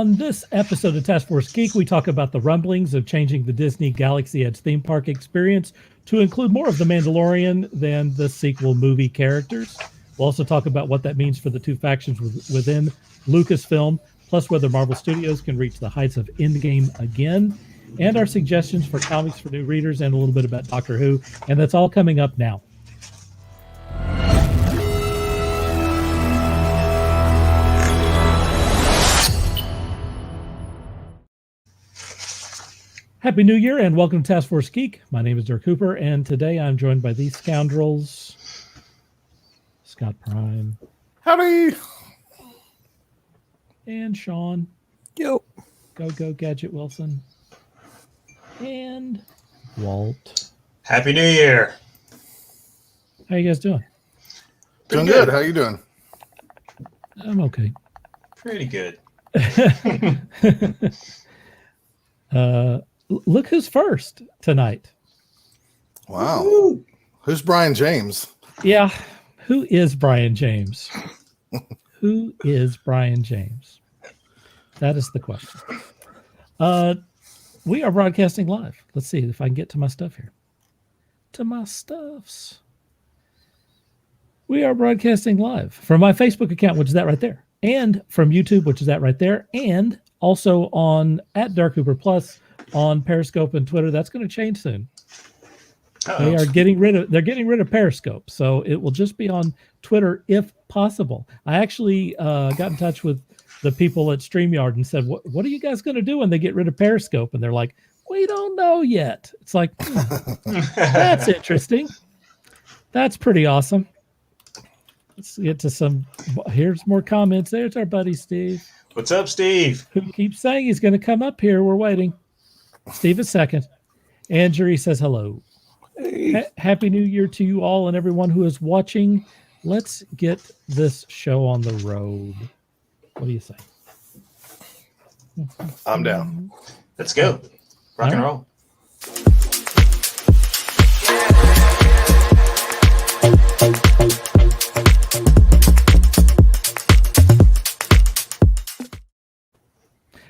On this episode of Taskforce Geek, we talk about the rumblings of changing the Disney Galaxy Edge theme park experience to include more of the Mandalorian than the sequel movie characters. We'll also talk about what that means for the two factions within Lucasfilm, plus whether Marvel Studios can reach the heights of Endgame again, and our suggestions for comics for new readers, and a little bit about Doctor Who. And that's all coming up now. Happy New Year and welcome to Task Force Geek. My name is Dirk Cooper, and today I'm joined by these scoundrels. Scott Prime. Howdy. And Sean. Yo. Go Gadget Wilson. And Walt. Happy New Year. How you guys doing? Doing good. How you doing? I'm okay. Pretty good. Look who's first tonight. Wow. Woo. Who's Brian James? Yeah. Who is Brian James? Who is Brian James? That is the question. We are broadcasting live. Let's see if I can get to my stuff here. To my stuffs. We are broadcasting live from my Facebook account, which is that right there, and from YouTube, which is that right there, and also on @DarkCooper+ on Periscope and Twitter. That's going to change soon. Uh-oh. They're getting rid of Periscope, so it will just be on Twitter if possible. I actually got in touch with the people at StreamYard and said, what are you guys going to do when they get rid of Periscope? And they're like, we don't know yet. It's like, that's interesting. That's pretty awesome. Let's get to some. Here's more comments. There's our buddy Steve. What's up, Steve? Who keeps saying he's going to come up here. We're waiting. Steve is second. Andrew says hello. Hey. Happy New Year to you all and everyone who is watching. Let's get this show on the road. What do you say? I'm down. Let's go. Rock and All right. roll.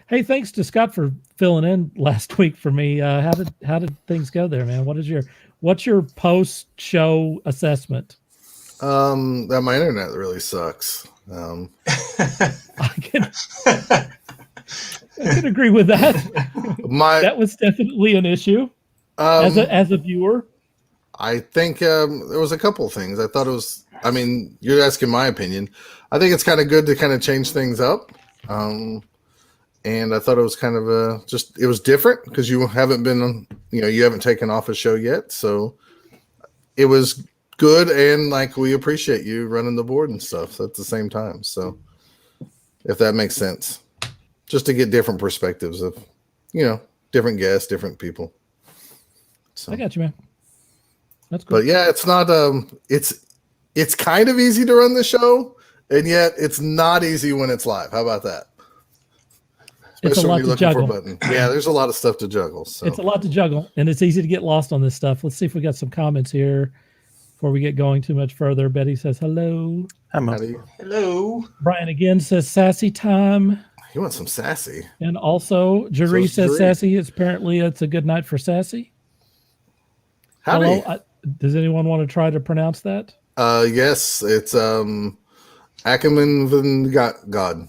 Hey, thanks to Scott for filling in last week for me. How did things go there, man? What's your post show assessment? That my internet really sucks. I can agree with that. That was definitely an issue as a viewer. I think there was a couple of things. I thought it was. I mean, you're asking my opinion. I think it's kind of good to kind of change things up. And I thought it was kind of it was different because you haven't been, you haven't taken off a show yet. So it was good. And like, we appreciate you running the board and stuff at the same time. So if that makes sense, just to get different perspectives of, different guests, different people. So. I got you, man. That's cool. But yeah, it's not, it's kind of easy to run the show, and yet it's not easy when it's live. How about that? It's a lot to juggle. Yeah, there's a lot of stuff to juggle. So. It's a lot to juggle, and it's easy to get lost on this stuff. Let's see if we got some comments here before we get going too much further. Betty says hello. Hello. Brian again says sassy time. You want some sassy. And also, Jerry says sassy. It's a good night for sassy. Howdy. Hello. Does anyone want to try to pronounce that? Yes, it's Ackerman Van God.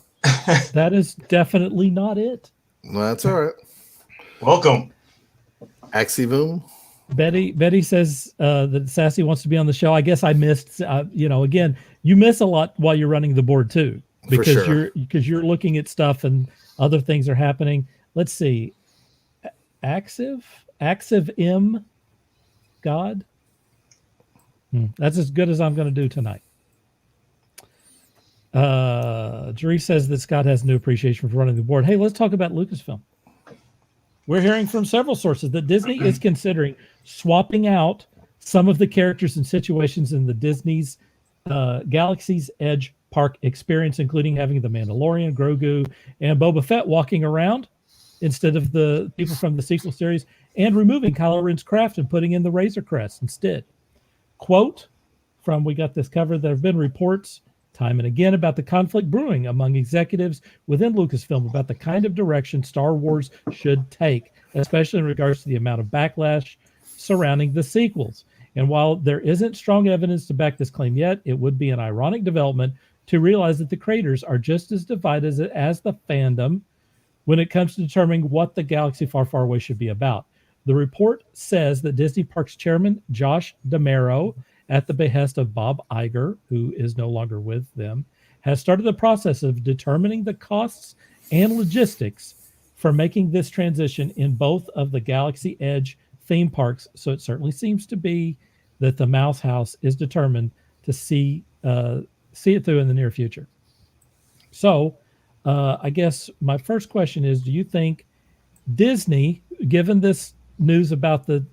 That is definitely not it. Well, that's all right. Welcome. Axivoom. Betty says that Sassy wants to be on the show. I guess I missed. Again, you miss a lot while you're running the board too, because you're looking at stuff and other things are happening. Let's see. Axiv M. God. That's as good as I'm going to do tonight. Jerry says that Scott has no appreciation for running the board. Hey, let's talk about Lucasfilm. We're hearing from several sources that Disney is considering swapping out some of the characters and situations in the Disney's Galaxy's Edge park experience, including having the Mandalorian, Grogu, and Boba Fett walking around instead of the people from the sequel series, and removing Kylo Ren's craft and putting in the Razor Crest instead. Quote from, we got this covered, there have been reports time and again about the conflict brewing among executives within Lucasfilm about the kind of direction Star Wars should take, especially in regards to the amount of backlash surrounding the sequels. And while there isn't strong evidence to back this claim yet, it would be an ironic development to realize that the creators are just as divided as the fandom when it comes to determining what the galaxy far, far away should be about. The report says that Disney Parks chairman Josh D'Amaro, at the behest of Bob Iger, who is no longer with them, has started the process of determining the costs and logistics for making this transition in both of the Galaxy Edge theme parks. So it certainly seems to be that the Mouse House is determined to see it through in the near future. So I guess my first question is, do you think Disney, given this news about the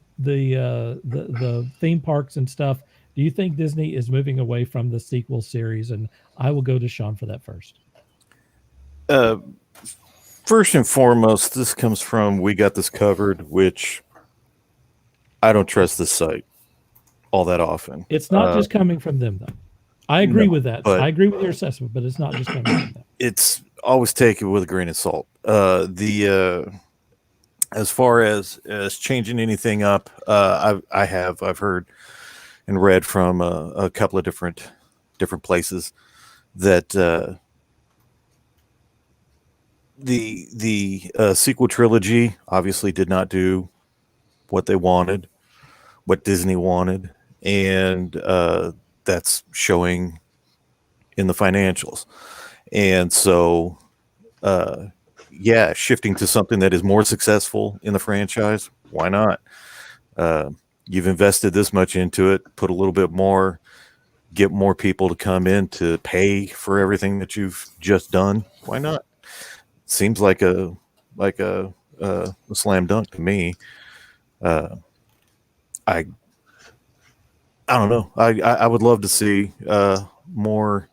theme parks and stuff, do you think Disney is moving away from the sequel series? And I will go to Sean for that first. First and foremost, this comes from We Got This Covered, which I don't trust this site all that often. It's not just coming from them, though. I agree with that. I agree with your assessment, but it's not just coming from them. It's always take it with a grain of salt. As far as changing anything up, I've heard and read from a couple of different places that the sequel trilogy obviously did not do what they wanted, what Disney wanted, and that's showing in the financials. And so shifting to something that is more successful in the franchise, why not? You've invested this much into it, put a little bit more, get more people to come in to pay for everything that you've just done. Why not? Seems like a slam dunk to me. I don't know. I would love to see more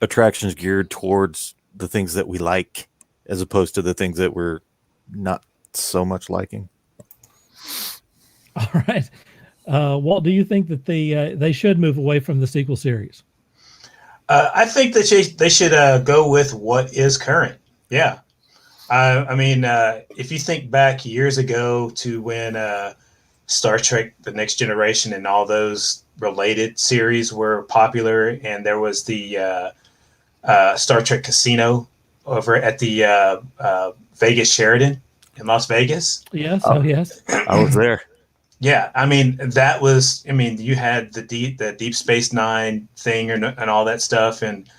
attractions geared towards the things that we like, as opposed to the things that we're not so much liking. All right. Walt, do you think that they should move away from the sequel series? I think that they should go with what is current. Yeah. I mean, if you think back years ago to when Star Trek, The Next Generation, and all those related series were popular, and there was the Star Trek Casino over at the Vegas Sheraton in Las Vegas. Yes. Yes. I was there. Yeah, I mean you had the Deep Space Nine thing and all that stuff, and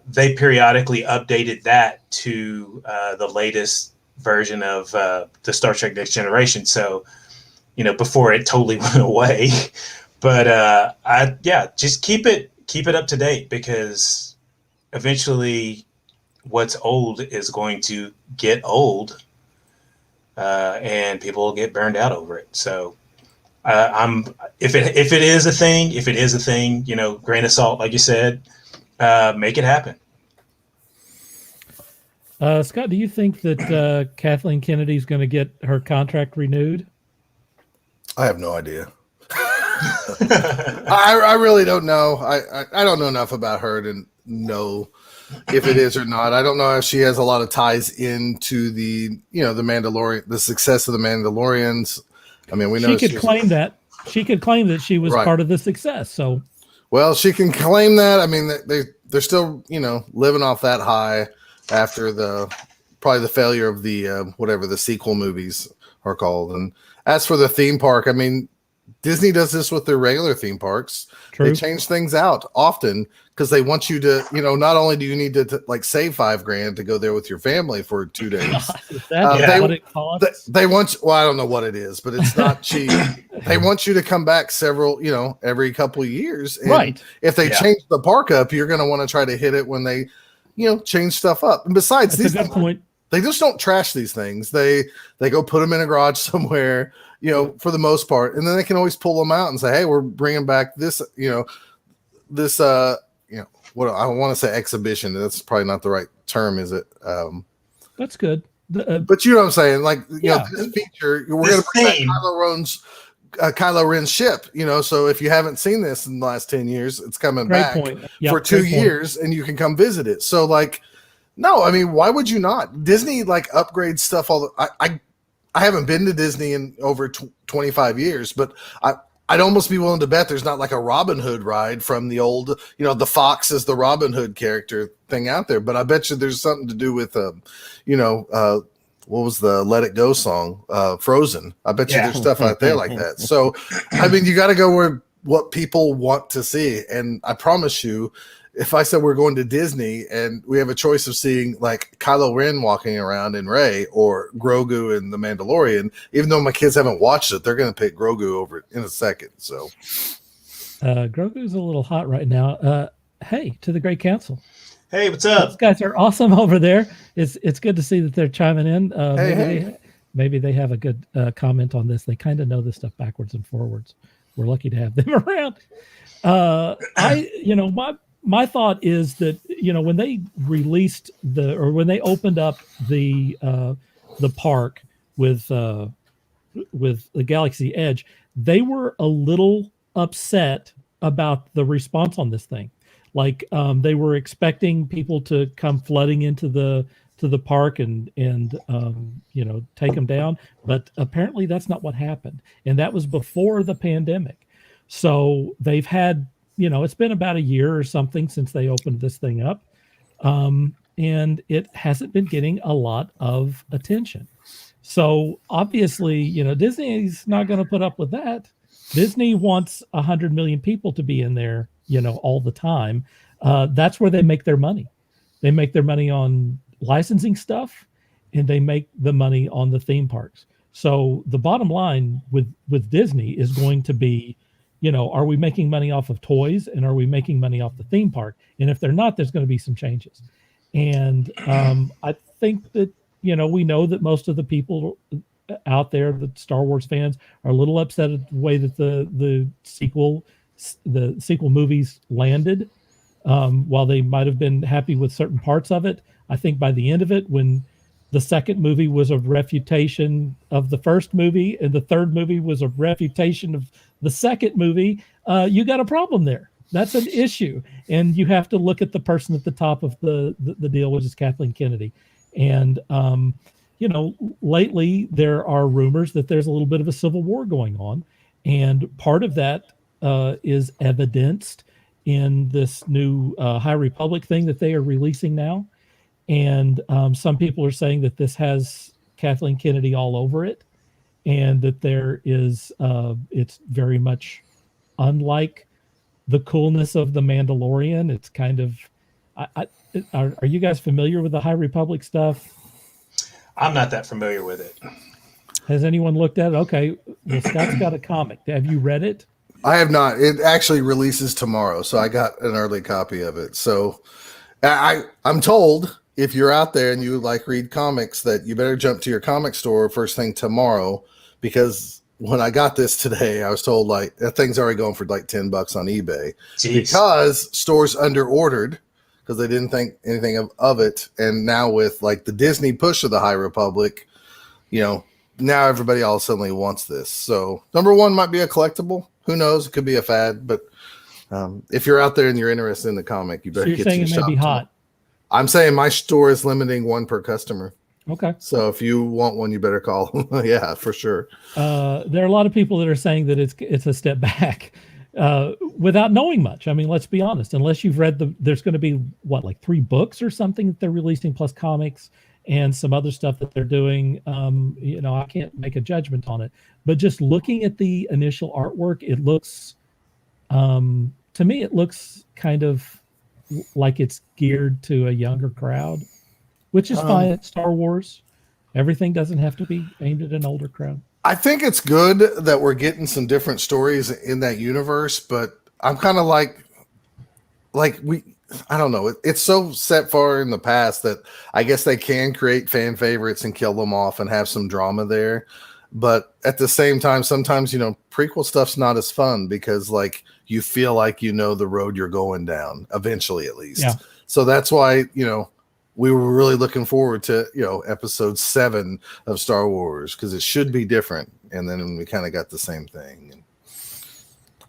they periodically updated that to the latest version of the Star Trek Next Generation. So, before it totally went away, but just keep it up to date, because eventually, what's old is going to get old. And people will get burned out over it. So, if it is a thing, grain of salt, like you said, make it happen. Scott, do you think that Kathleen Kennedy is going to get her contract renewed? I have no idea. I really don't know. I don't know enough about her to know if it is or not. I don't know if she has a lot of ties into the Mandalorian, the success of the Mandalorians. I mean, we know she could claim that she was part of the success. So, well, she can claim that. I mean, they're still living off that high after probably the failure of the whatever the sequel movies are called. And as for the theme park, I mean, Disney does this with their regular theme parks. True. They change things out often because they want you to, not only do you need to like save $5,000 to go there with your family for 2 days. Is that what it costs? They want you, well, I don't know what it is, but it's not cheap. They want you to come back every couple of years. And right. If they change the park up, you're going to want to try to hit it when they, change stuff up. And besides, that's a good point. They just don't trash these things. They go put them in a garage somewhere, for the most part, and then they can always pull them out and say, "Hey, we're bringing back this, what I want to say exhibition. That's probably not the right term, is it? That's good. But you know what I'm saying? Like, this feature, we're going to bring back Kylo Ren's Kylo Ren's ship, so if you haven't seen this in the last 10 years, it's coming Great back point. Yep, for 2 great point. years and you can come visit it. So like, no, I mean, why would you not? Disney like upgrades stuff I haven't been to Disney in over 25 years, but I'd almost be willing to bet there's not like a Robin Hood ride from the old, the Fox is the Robin Hood character thing out there. But I bet you there's something to do with, what was the Let It Go song? Frozen. I bet you there's stuff out there like that. So, I mean, you got to go where what people want to see. And I promise you, if I said we're going to Disney and we have a choice of seeing like Kylo Ren walking around in Rey or Grogu in The Mandalorian, even though my kids haven't watched it, they're going to pick Grogu over it in a second. So, Grogu's a little hot right now. Hey, to the Great Council. Hey, what's up? Those guys are awesome over there. It's good to see that they're chiming in. Maybe they have a good comment on this. They kind of know this stuff backwards and forwards. We're lucky to have them around. My thought is that when they released when they opened up the park with the Galaxy Edge, they were a little upset about the response on this thing. Like they were expecting people to come flooding into the park and take them down, but apparently that's not what happened, and that was before the pandemic. So they've had it's been about a year or something since they opened this thing up, and it hasn't been getting a lot of attention. So obviously, Disney's not going to put up with that. Disney wants 100 million people to be in there, all the time. That's where they make their money. They make their money on licensing stuff, and they make the money on the theme parks. So the bottom line with Disney is going to be, are we making money off of toys, and are we making money off the theme park? And if they're not, there's going to be some changes. And I think that, we know that most of the people out there, the Star Wars fans, are a little upset at the way that the sequel movies landed. While they might have been happy with certain parts of it, I think by the end of it, when the second movie was a refutation of the first movie and the third movie was a refutation of the second movie, you got a problem there. That's an issue. And you have to look at the person at the top of the deal, which is Kathleen Kennedy. And, lately there are rumors that there's a little bit of a civil war going on. And part of that is evidenced in this new High Republic thing that they are releasing now. And some people are saying that this has Kathleen Kennedy all over it, and that there is it's very much unlike the coolness of the Mandalorian. It's kind of are you guys familiar with the High Republic stuff? I'm not that familiar with it. Has anyone looked at it? Okay, well, Scott's got a comic. Have you read it? I have not. It actually releases tomorrow, so I got an early copy of it. So I'm told if you're out there and you read comics, that you better jump to your comic store first thing tomorrow, because when I got this today, I was told that thing's already going for $10 on eBay. Jeez. Because stores under ordered because they didn't think anything of it. And now with the Disney push of the High Republic, now everybody all suddenly wants this. So number one might be a collectible. Who knows? It could be a fad, but if you're out there and you're interested in the comic, you better get to your shop. So you're saying it may be hot? I'm saying my store is limiting one per customer. Okay. So if you want one, you better call. Yeah, for sure. There are a lot of people that are saying that it's a step back without knowing much. I mean, let's be honest. Unless you've read there's going to be 3 books or something that they're releasing, plus comics and some other stuff that they're doing. I can't make a judgment on it. But just looking at the initial artwork, it looks, to me, it looks kind of like it's geared to a younger crowd, which is fine. It's Star Wars. Everything doesn't have to be aimed at an older crowd. I think it's good that we're getting some different stories in that universe, but I'm kind of I don't know. It's so set far in the past that I guess they can create fan favorites and kill them off and have some drama there. But at the same time, sometimes, prequel stuff's not as fun because you feel like the road you're going down eventually, at least. Yeah. So that's why, we were really looking forward to, episode 7 of Star Wars because it should be different. And then we kind of got the same thing. And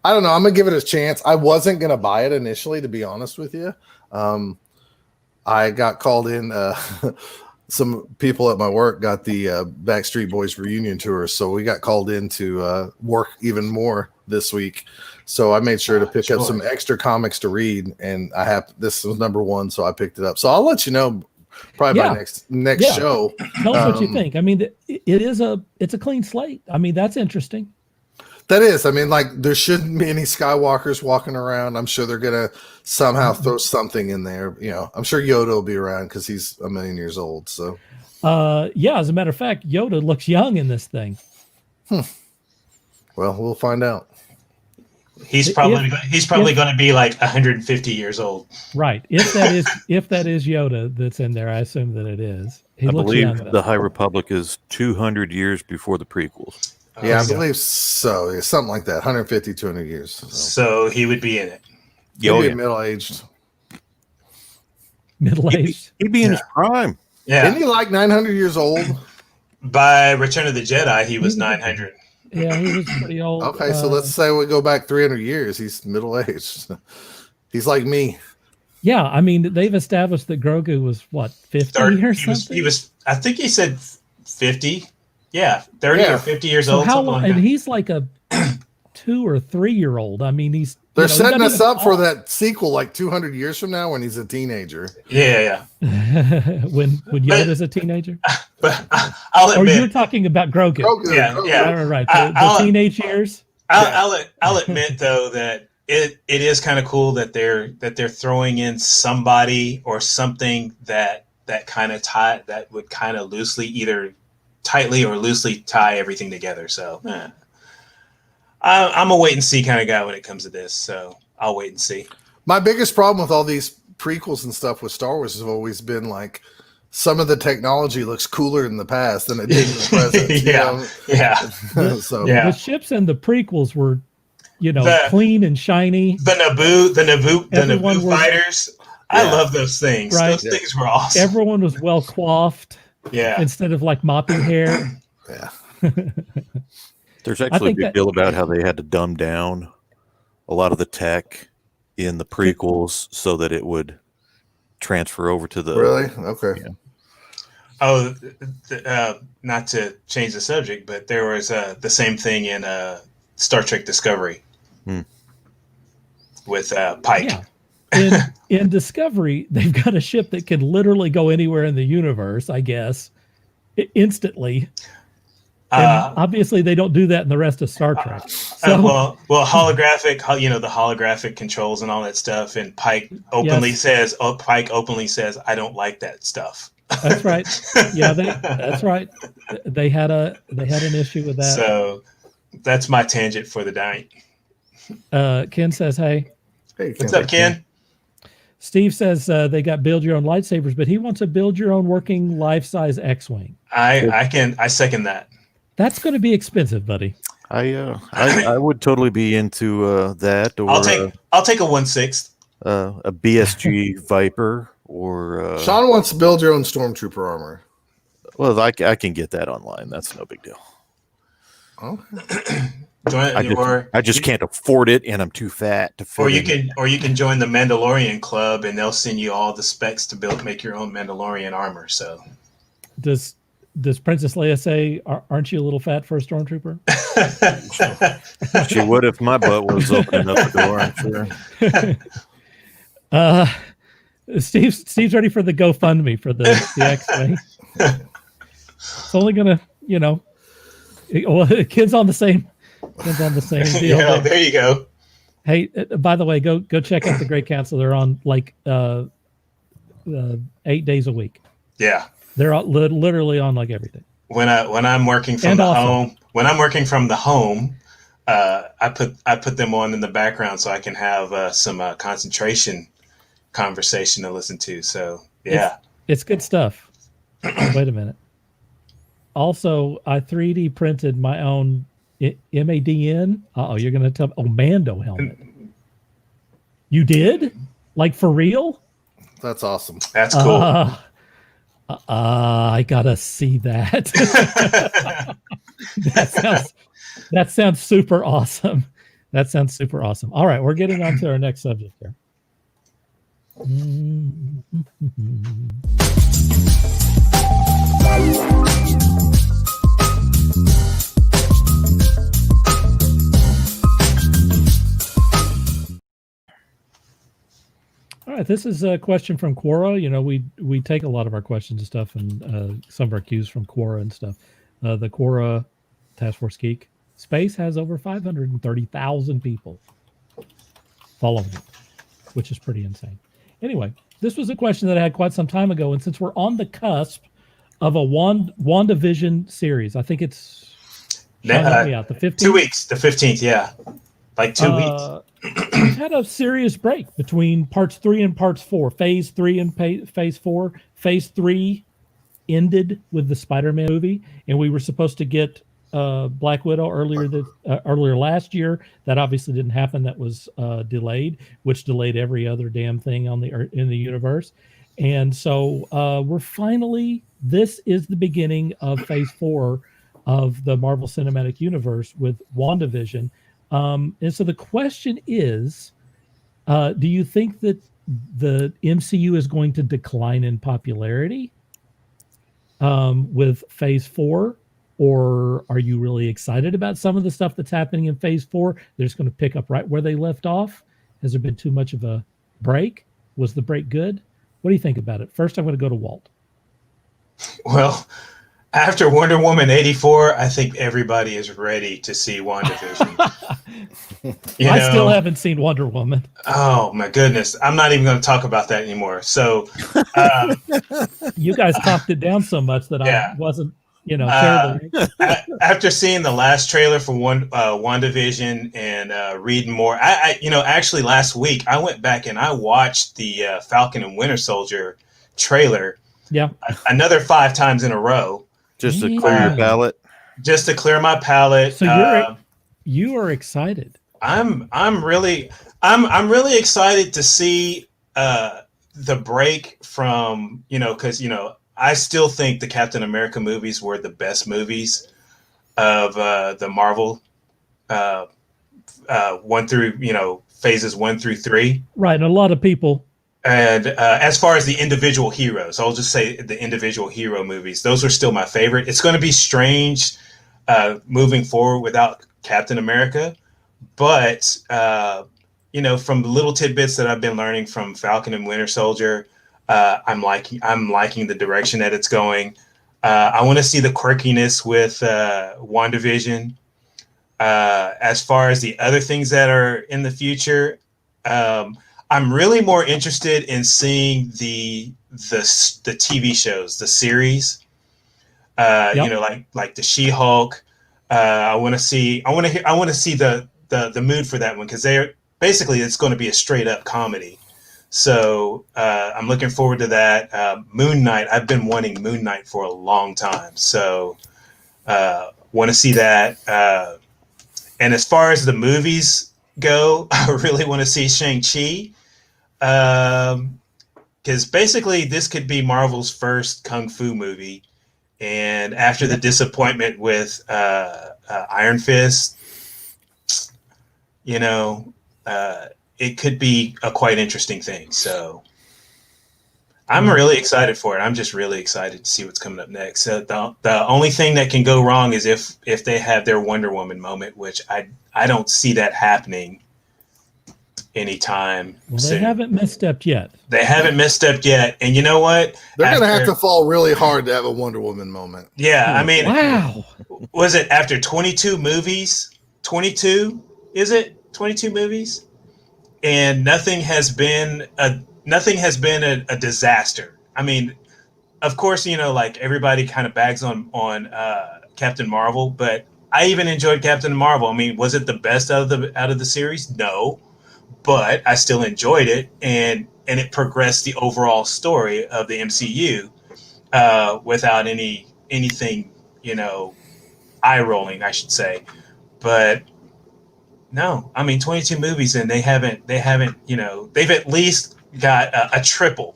I don't know. I'm going to give it a chance. I wasn't going to buy it initially, to be honest with you. I got called in. Some people at my work got the Backstreet Boys reunion tour. So we got called in to work even more this week. So I made sure to pick up some extra comics to read, and this was number 1, so I picked it up. So I'll let you know probably by next show. Tell us what you think. I mean, it's a clean slate. I mean, that's interesting. That is. I mean, like, there shouldn't be any Skywalkers walking around. I'm sure they're gonna somehow throw something in there. I'm sure Yoda will be around because he's 1,000,000 years old. So, as a matter of fact, Yoda looks young in this thing. Well, we'll find out. He's probably going to be like 150 years old. Right. If that is Yoda that's in there, I assume that it is. I believe the High Republic is 200 years before the prequels. Yeah, I believe so. Yeah, something like that. 150, 200 years. So he would be in it. He'd be middle-aged. Middle-aged? He'd be in his prime. Yeah. Isn't he like 900 years old? By Return of the Jedi, he was 900. Yeah, he was pretty old. Okay, so let's say we go back 300 years. He's middle-aged. He's like me. Yeah, I mean, they've established that Grogu was, 50 or something? He was, I think he said 50. Yeah, 30 or 50 years old. How long? And he's like a 2 or 3 year old. I mean, they're setting us up for that sequel like 200 years from now when he's a teenager. Yeah. when Yoda's a teenager. But I'll admit, or you're talking about Grogu. Yeah. Right. The teenage years. I'll admit though that it is kind of cool that they're throwing in somebody or something that kind of that would kind of loosely either tightly or loosely tie everything together. So I'm a wait and see kind of guy when it comes to this. So I'll wait and see. My biggest problem with all these prequels and stuff with Star Wars has always been like some of the technology looks cooler in the past than it did in the present. The ships and the prequels were, clean and shiny. The Naboo fighters. I love those things. Right? Those things were awesome. Everyone was well coiffed. Yeah. Instead of like mopping hair. Yeah. There's actually a big deal about how they had to dumb down a lot of the tech in the prequels so that it would transfer over to the. Really? Okay. Yeah. Oh, not to change the subject, but there was the same thing in Star Trek Discovery with Pike. Yeah. In Discovery, they've got a ship that can literally go anywhere in the universe, I guess, instantly. And obviously, they don't do that in the rest of Star Trek. Holographic, the holographic controls and all that stuff. And Pike openly says, "I don't like that stuff." That's right. Yeah, that's right. They had an issue with that. So that's my tangent for the night. Ken says, "Hey, what's up, Ken?" Steve says they got build your own lightsabers, but he wants a build your own working life-size X-wing. I second that. That's going to be expensive, buddy. I would totally be into that. Or I'll take a 1/6. A BSG Viper or. Sean wants to build your own Stormtrooper armor. Well, I can get that online. That's no big deal. Okay. I just can't afford it, and I'm too fat to fit. Or you can join the Mandalorian club, and they'll send you all the specs to make your own Mandalorian armor. So, does Princess Leia say, "Aren't you a little fat for a stormtrooper?" She would if my butt was opening up the door. I'm sure. Steve's ready for the GoFundMe for the X-wing. It's only gonna, kids on the same. Depends on the same deal. Yeah, there you go. Hey, by the way, go check out the Great Council. They're on 8 days a week. Yeah, they're literally on like everything. When I'm working from home, I put them on in the background so I can have some concentration conversation to listen to. So yeah, it's good stuff. Wait a minute. Also, I 3D printed my own MADN. You're going to tell me. Oh, Mando helmet. You did? Like for real? That's awesome. That's cool. I gotta see that. that sounds super awesome. That sounds super awesome. All right, we're getting on to our next subject here. All right, this is a question from Quora. You know, we take a lot of our questions and stuff, and some of our cues from Quora and stuff. The Quora Taskforce Geek space has over 530,000 people following it, which is pretty insane. Anyway, this was a question that I had quite some time ago, and since we're on the cusp of a WandaVision series, I think it's help me out, the 15th? 2 weeks, the 15th, yeah, like 2 weeks. We've had a serious break between parts 3 and parts 4. Phase 3 and phase 4. Phase 3 ended with the Spider-Man movie, and we were supposed to get Black Widow earlier last year. That obviously didn't happen. That was delayed, which delayed every other damn thing in the universe. And so we're finally, this is the beginning of phase 4 of the Marvel Cinematic Universe with WandaVision. And so the question is, do you think that the MCU is going to decline in popularity with phase 4? Or are you really excited about some of the stuff that's happening in phase 4? They're just going to pick up right where they left off? Has there been too much of a break? Was the break good? What do you think about it? First, I'm going to go to Walt. Well, after Wonder Woman 84, I think everybody is ready to see WandaVision. I still haven't seen Wonder Woman. Oh, my goodness. I'm not even going to talk about that anymore. So you guys talked it down so much that I wasn't, terribly. After seeing the last trailer for WandaVision and reading more, actually last week I went back and I watched the Falcon and Winter Soldier trailer. Yeah, another 5 times in a row, just to clear your palate. Just to clear my palate. So you are excited. I'm really excited to see the break from because I still think the Captain America movies were the best movies of the Marvel 1 through phases 1 through 3. Right, and a lot of people. And as far as the individual heroes, I'll just say the individual hero movies, those are still my favorite. It's going to be strange moving forward without Captain America. But, from the little tidbits that I've been learning from Falcon and Winter Soldier, I'm liking the direction that it's going. I want to see the quirkiness with WandaVision. As far as the other things that are in the future, I'm really more interested in seeing the TV shows, the series. Like the She-Hulk. I want to see the mood for that one because it's going to be a straight up comedy. So I'm looking forward to that. Moon Knight. I've been wanting Moon Knight for a long time. So want to see that. And as far as the movies go, I really want to see Shang-Chi. Because basically this could be Marvel's first kung fu movie. And after the disappointment with Iron Fist, it could be a quite interesting thing. So I'm really excited for it. I'm just really excited to see what's coming up next. So the only thing that can go wrong is if they have their Wonder Woman moment, which I don't see that happening anytime soon. They haven't misstepped yet. And you know what? They're going to have to fall really hard to have a Wonder Woman moment. Yeah, I mean, wow. Was it after 22 movies? 22? Is it 22 movies? And nothing has been a disaster. I mean, of course, like everybody kind of bags on Captain Marvel, but I even enjoyed Captain Marvel. I mean, was it the best out of the series? No. But I still enjoyed it, and it progressed the overall story of the MCU without anything, eye rolling, I should say. But no, I mean, 22 movies, and they haven't, they've at least got a triple,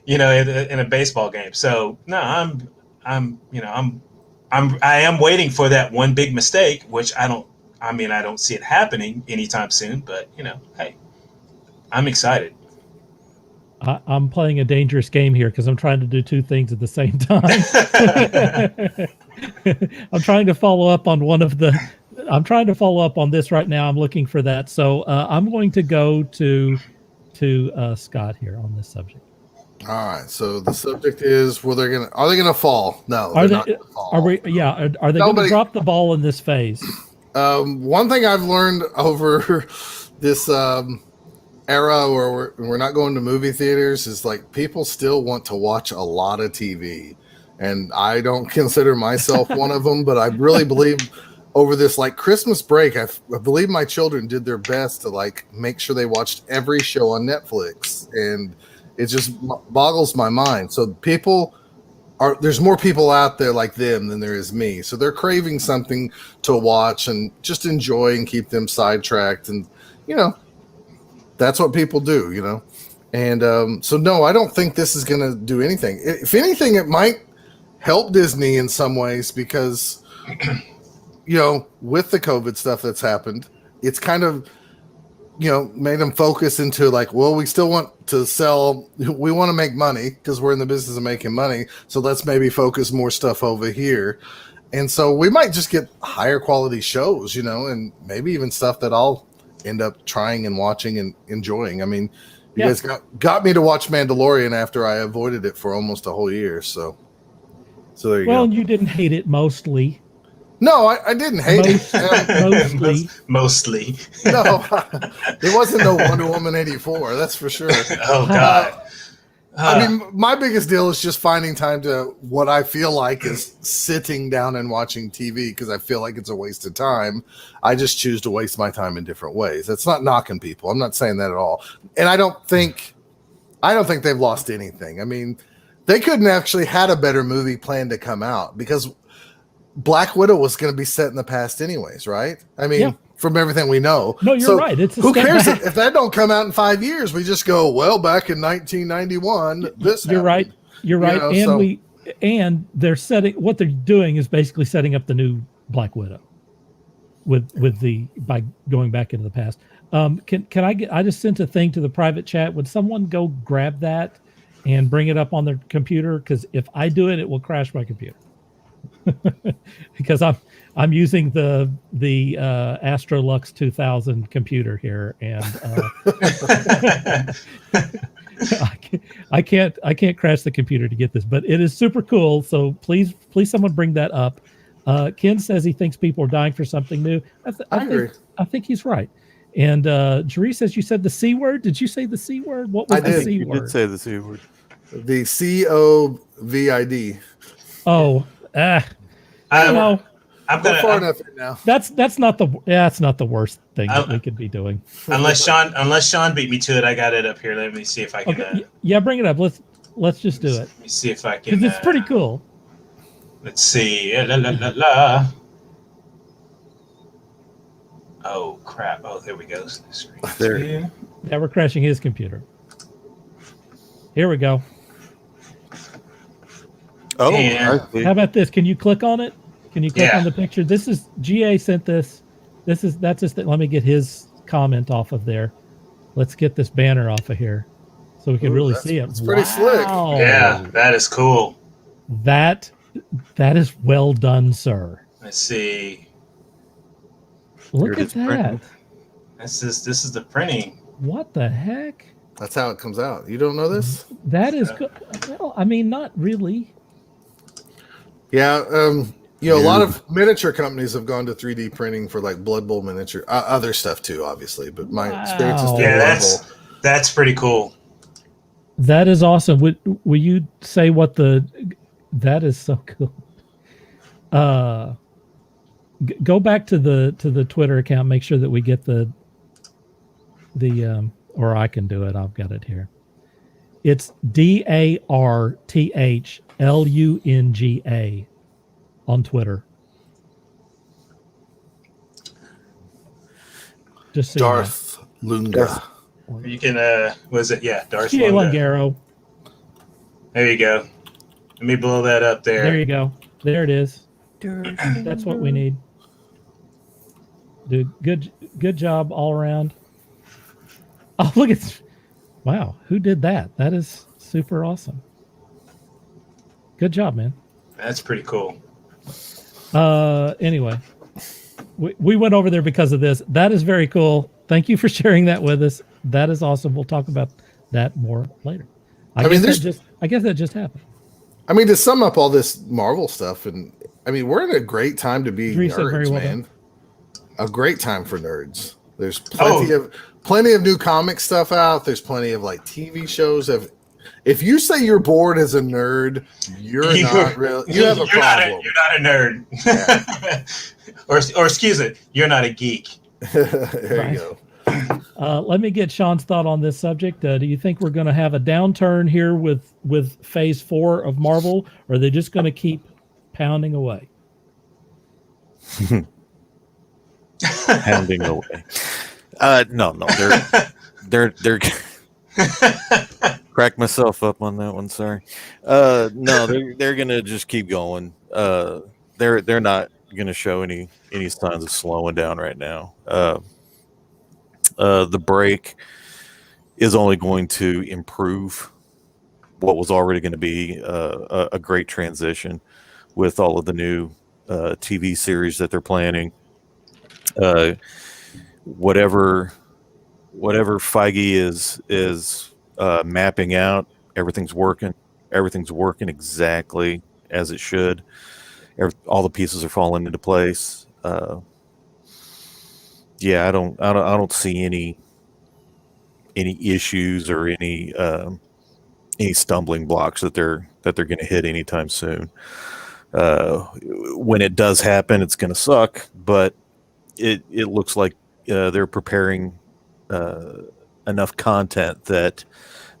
in a baseball game. So no, I am waiting for that one big mistake, which I don't see it happening anytime soon, but hey, I'm excited. I'm playing a dangerous game here because I'm trying to do two things at the same time. I'm trying to follow up on I'm trying to follow up on this right now. I'm looking for that. So I'm going to go to Scott here on this subject. All right. So the subject is are they gonna fall? No, Are they're they? not gonna fall. Are we? Yeah. Are they going to drop the ball in this phase? One thing I've learned over this era where we're not going to movie theaters is like people still want to watch a lot of TV, and I don't consider myself one of them, but I really believe over this like Christmas break, I believe my children did their best to like make sure they watched every show on Netflix, and it just boggles my mind. So there's more people out there like them than there is me. So they're craving something to watch and just enjoy and keep them sidetracked. And, that's what people do, And so, no, I don't think this is going to do anything. If anything, it might help Disney in some ways because, with the COVID stuff that's happened, it's kind of, made them focus into like, well, we still want to sell. We want to make money because we're in the business of making money. So let's maybe focus more stuff over here. And so we might just get higher quality shows, and maybe even stuff that I'll end up trying and watching and enjoying. I mean, you guys got me to watch Mandalorian after I avoided it for almost a whole year. So there you go. Well, and you didn't hate it mostly. No, I didn't hate it. Mostly. No, it wasn't no Wonder Woman 84. That's for sure. Oh God. I mean, my biggest deal is just finding time to what I feel like is sitting down and watching TV because I feel like it's a waste of time. I just choose to waste my time in different ways. That's not knocking people. I'm not saying that at all. And I don't think they've lost anything. I mean, they couldn't actually had a better movie planned to come out because Black Widow was going to be set in the past anyways, right? I mean, from everything we know. No, you're right. It's who cares if that don't come out in 5 years? We just go, well, back in 1991, this You're happened. You're right. And they're what they're doing is basically setting up the new Black Widow by going back into the past. Can I just sent a thing to the private chat. Would someone go grab that and bring it up on their computer? Because if I do it, it will crash my computer. Because I'm using the Astrolux 2000 computer here, and I can't crash the computer to get this, but it is super cool. So please someone bring that up. Ken says he thinks people are dying for something new. I agree. I think he's right. And Jerry says you said the C word. Did you say the C word? What was the C word? You did say the C word. The COVID. Oh. I don't know. I'm gonna. Far enough in now. That's not the worst thing that we could be doing. Unless Sean beat me to it, I got it up here. Let me see if I can. Okay. Yeah, bring it up. Let's just do it. Let me see if I can. Because it's pretty cool. Let's see. La, la, la, la. Oh crap! Oh, there we go. There. Yeah, we're crashing his computer. Here we go. Oh, how about this? Can you click on it? Can you click on the picture? This is GA sent this. That's just let me get his comment off of there. Let's get this banner off of here so we can really see it. It's pretty slick. Yeah, that is cool. That is well done, sir. Let's see. Look at that. Printing. This is the printing. What the heck? That's how it comes out. You don't know this? That is good. Well, I mean, not really. Yeah, a lot of miniature companies have gone to 3D printing for like Blood Bowl miniature, other stuff too, obviously. But my experience is that's pretty cool. That is awesome. Will you say what that is so cool? Go back to the Twitter account. Make sure that we get the or I can do it. I've got it here. It's DARTHLUNGA on Twitter. Just so Darth Lunga. You can was it? Yeah, Darth Lungaro. There you go. Let me blow that up there. There you go. There it is. That's what we need. Dude, good job all around. Oh, look at, wow, who did that? That is super awesome. Good job, man. That's pretty cool. Anyway, we went over there because of this. That is very cool. Thank you for sharing that with us. That is awesome. We'll talk about that more later. I guess that just happened. I mean, to sum up all this Marvel stuff, and I mean, we're in a great time to be nerds, man. A great time for nerds. There's plenty of new comic stuff out. There's plenty of like TV shows. If you say you're bored as a nerd, you're not real. You have a problem. You're not a nerd. Yeah. or excuse it, you're not a geek. There you go. Let me get Sean's thought on this subject. Do you think we're going to have a downturn here with Phase 4 of Marvel, or are they just going to keep pounding away? Pounding away. No, they're crack myself up on that one. Sorry. No, they're gonna just keep going. They're not gonna show any signs of slowing down right now. The break is only going to improve what was already going to be a great transition with all of the new TV series that they're planning. Whatever Feige is mapping out, everything's working exactly as it should. All the pieces are falling into place. Yeah, I don't see any issues or any stumbling blocks that they're going to hit anytime soon. When it does happen, it's going to suck, but it looks like they're preparing enough content that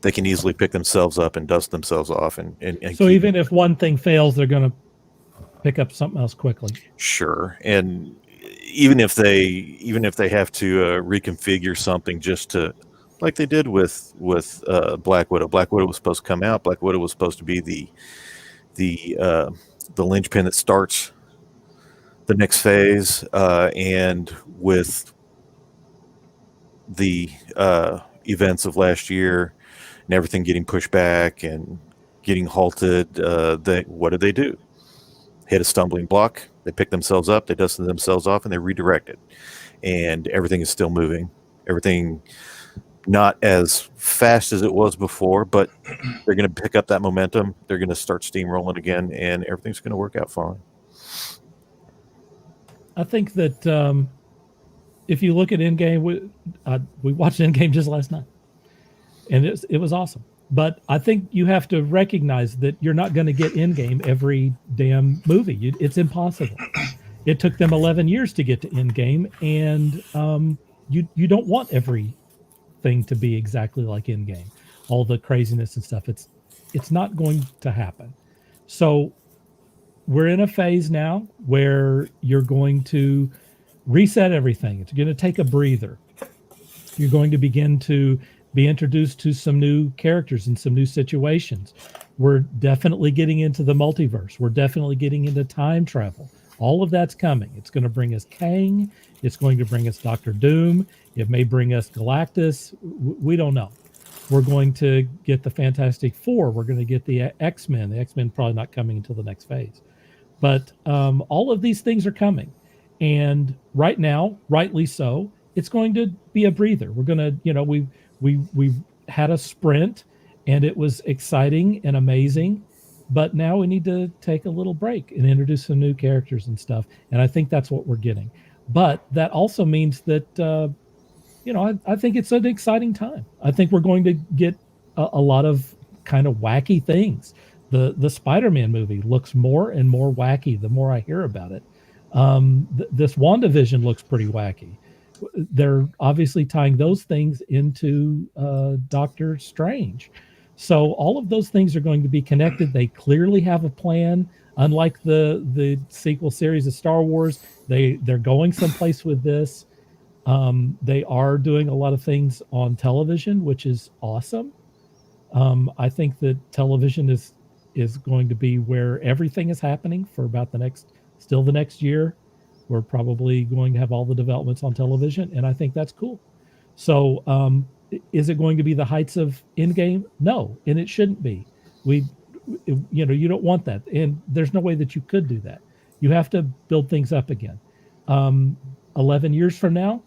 they can easily pick themselves up and dust themselves off. And so even if one thing fails, they're going to pick up something else quickly. Sure. And even if they have to reconfigure something just to, like they did with Black Widow. Black Widow was supposed to come out. Black Widow was supposed to be the linchpin that starts the next phase, and with the events of last year and everything getting pushed back and getting halted, what did they do? Hit a stumbling block. They picked themselves up, they dusted themselves off, and they redirected. And everything is still moving. Everything not as fast as it was before, but they're going to pick up that momentum. They're going to start steamrolling again, and everything's going to work out fine. I think that if you look at Endgame, we watched Endgame just last night, and it was awesome. But I think you have to recognize that you're not going to get Endgame every damn movie. It's impossible. It took them 11 years to get to Endgame, and you don't want everything to be exactly like Endgame. All the craziness and stuff. It's not going to happen. So we're in a phase now where you're going to reset everything. It's going to take a breather. You're going to begin to be introduced to some new characters and some new situations. We're definitely getting into the multiverse. We're definitely getting into time travel. All of that's coming. It's going to bring us Kang. It's going to bring us Doctor Doom. It may bring us Galactus. We don't know. We're going to get the Fantastic Four. We're going to get the X-Men. The X-Men probably not coming until the next phase. But all of these things are coming. And right now, rightly so, it's going to be a breather. We're going to, we've had a sprint, and it was exciting and amazing. But now we need to take a little break and introduce some new characters and stuff. And I think that's what we're getting. But that also means that, I think it's an exciting time. I think we're going to get a lot of kind of wacky things. The Spider-Man movie looks more and more wacky the more I hear about it. This WandaVision looks pretty wacky. They're obviously tying those things into Doctor Strange. So all of those things are going to be connected. They clearly have a plan. Unlike the sequel series of Star Wars, they're going someplace with this. They are doing a lot of things on television, which is awesome. I think that television is going to be where everything is happening for about the next year. We're probably going to have all the developments on television, and I think that's cool. So, is it going to be the heights of Endgame? No, and it shouldn't be. You don't want that, and there's no way that you could do that. You have to build things up again. 11 years from now,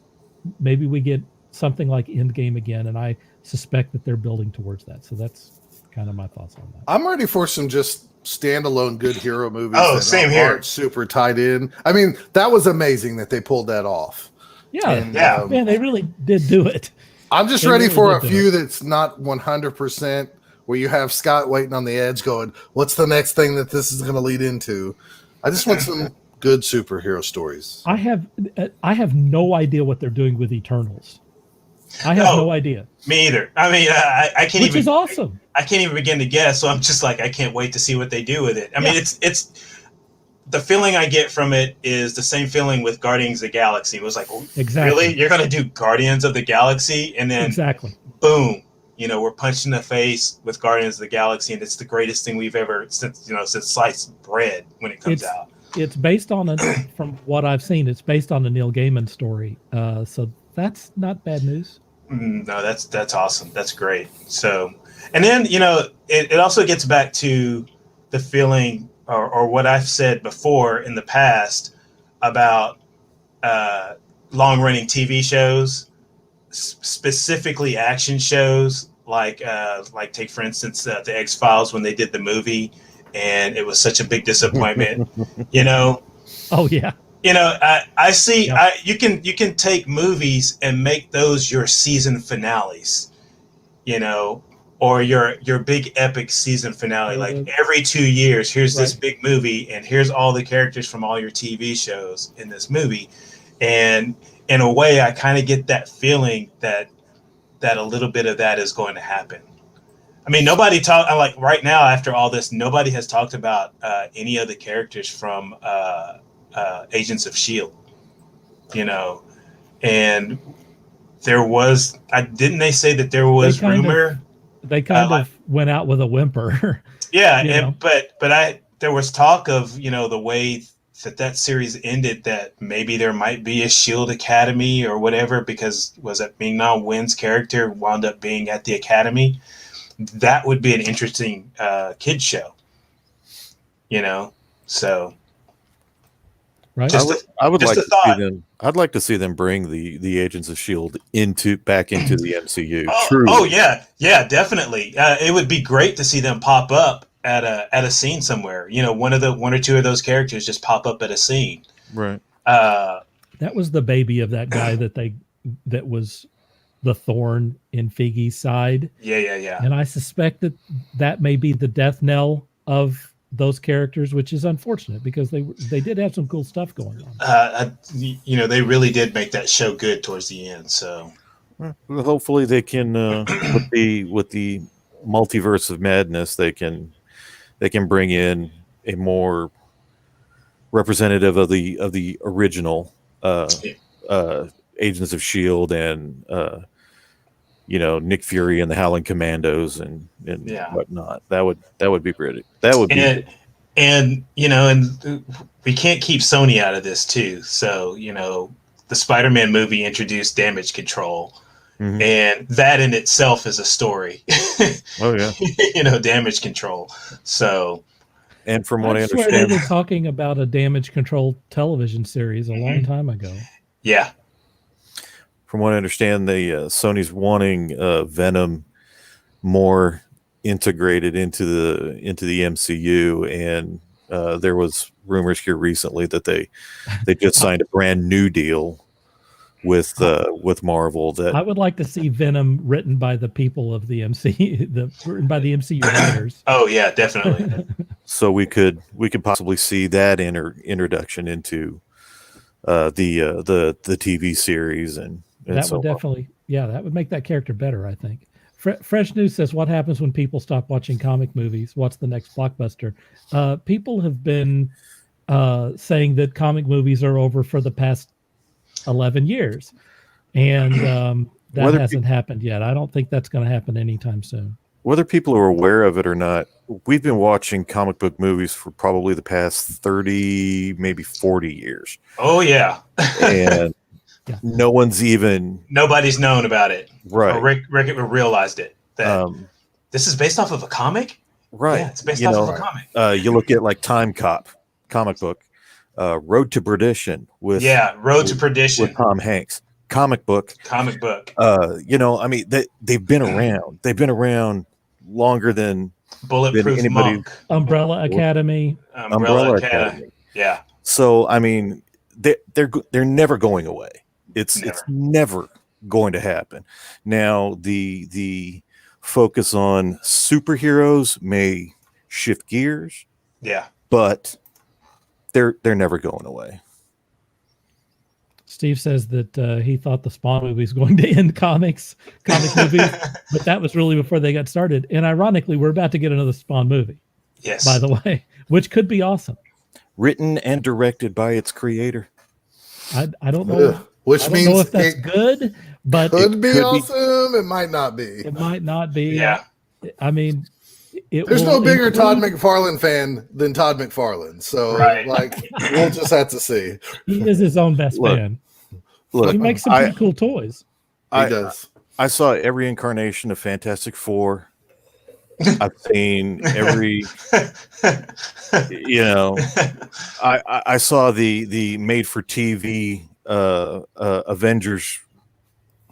maybe we get something like Endgame again, and I suspect that they're building towards that. So that's kind of my thoughts on that. I'm ready for some just standalone good hero movies. Oh, that same here. aren't super tied in. I mean, that was amazing that they pulled that off. Yeah, And, man, they really did do it. I'm just They ready really for did a do few that's not 100%, where you have Scott waiting on the edge going, what's the next thing that this is going to lead into? I just want some good superhero stories. I have no idea what they're doing with Eternals. I have no idea. Me either. I mean, I can't Which is awesome. I can't even begin to guess. So I'm just like, I can't wait to see what they do with it. I mean, it's the feeling I get from it is the same feeling with Guardians of the Galaxy. It was like, Exactly. really? You're going to do Guardians of the Galaxy? And then Exactly. boom, we're punched in the face with Guardians of the Galaxy, and it's the greatest thing we've ever since sliced bread when it comes out. It's based on from what I've seen, it's based on a Neil Gaiman story. So that's not bad news. No, that's awesome. That's great. So, and then it also gets back to the feeling or what I've said before in the past about long-running TV shows, specifically action shows, like take for instance the X-Files when they did the movie, and it was such a big disappointment. Oh yeah. I see. Yeah. You can take movies and make those your season finales, or your big epic season finale. Mm-hmm. Like every 2 years, here's this big movie, and here's all the characters from all your TV shows in this movie. And in a way, I kind of get that feeling that a little bit of that is going to happen. I mean, like right now after all this, nobody has talked about any of the characters from Agents of S.H.I.E.L.D., and there was, didn't they say that there was rumor? They kind of went out with a whimper. Yeah, but there was talk of, the way that series ended, that maybe there might be a S.H.I.E.L.D. Academy or whatever, because was it Ming-Na Wen's character wound up being at the Academy? That would be an interesting kids show, so. Right. I would like to see them. I'd like to see them bring the Agents of S.H.I.E.L.D. back into the MCU. Oh yeah, definitely. It would be great to see them pop up at a scene somewhere. One or two of those characters just pop up at a scene. Right. That was the baby of that guy that was the thorn in Feige's side. Yeah. And I suspect that may be the death knell of those characters, which is unfortunate because they did have some cool stuff going on. They really did make that show good towards the end. So hopefully they can with the multiverse of madness, they can bring in a more representative of the original Agents of S.H.I.E.L.D. and Nick Fury and the Howling Commandos and whatnot. That would be pretty. That would be. And we can't keep Sony out of this too. So the Spider-Man movie introduced damage control, and that in itself is a story. Oh yeah. Damage control. So. And from what I swear understand, they were talking about a damage control television series a long time ago. Yeah. From what I understand, Sony's wanting Venom more integrated into the MCU, and there was rumors here recently that they just signed a brand new deal with Marvel. That I would like to see Venom written by the people of the MCU, written by the MCU writers. Oh yeah, definitely. So we could possibly see that introduction into the TV series and. That would definitely, that would make that character better, I think. Fresh News says, what happens when people stop watching comic movies? What's the next blockbuster? People have been saying that comic movies are over for the past 11 years. And that hasn't happened yet. I don't think that's going to happen anytime soon. whether people are aware of it or not, we've been watching comic book movies for probably the past 30, maybe 40 years. Oh yeah. And no one's even Nobody's known about it. right. Or Rick realized it. That this is based off of a comic? Right. Yeah, it's based off of a comic. You look at like Time Cop comic book, Road to Perdition with Road to Perdition with Tom Hanks. Comic book. I mean, they've been around. They've been around longer than Bulletproof anybody. Monk. Umbrella Academy. Umbrella Academy. Yeah. So I mean, they're never going away. It's never going to happen. Now the focus on superheroes may shift gears. Yeah. But they're never going away. Steve says that he thought the Spawn movie was going to end comic movies, but that was really before they got started. And ironically, we're about to get another Spawn movie. Yes. By the way, which could be awesome. Written and directed by its creator. I don't know. Which means know if that's good, but could be awesome. It might not be. It might not be. Yeah. I mean, there's no bigger Todd McFarlane fan than Todd McFarlane. So, we'll just have to see. He is his own best fan. Look, he makes some pretty cool toys. He does. I saw every incarnation of Fantastic Four. I've seen every, I saw the made for TV Avengers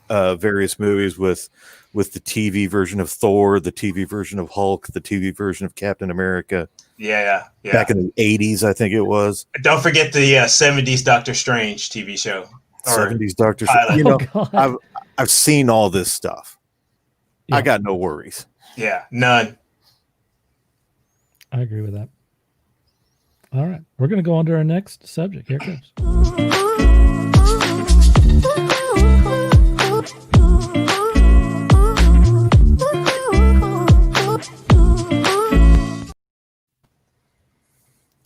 various movies with the TV version of Thor, the TV version of Hulk, the TV version of Captain America. Yeah. Back in the 80s, I think it was. Don't forget the 70s Doctor Strange TV show. 70s Doctor Strange. I've seen all this stuff. Yeah. I got no worries. Yeah, none. I agree with that. All right. We're going to go on to our next subject. Here it comes.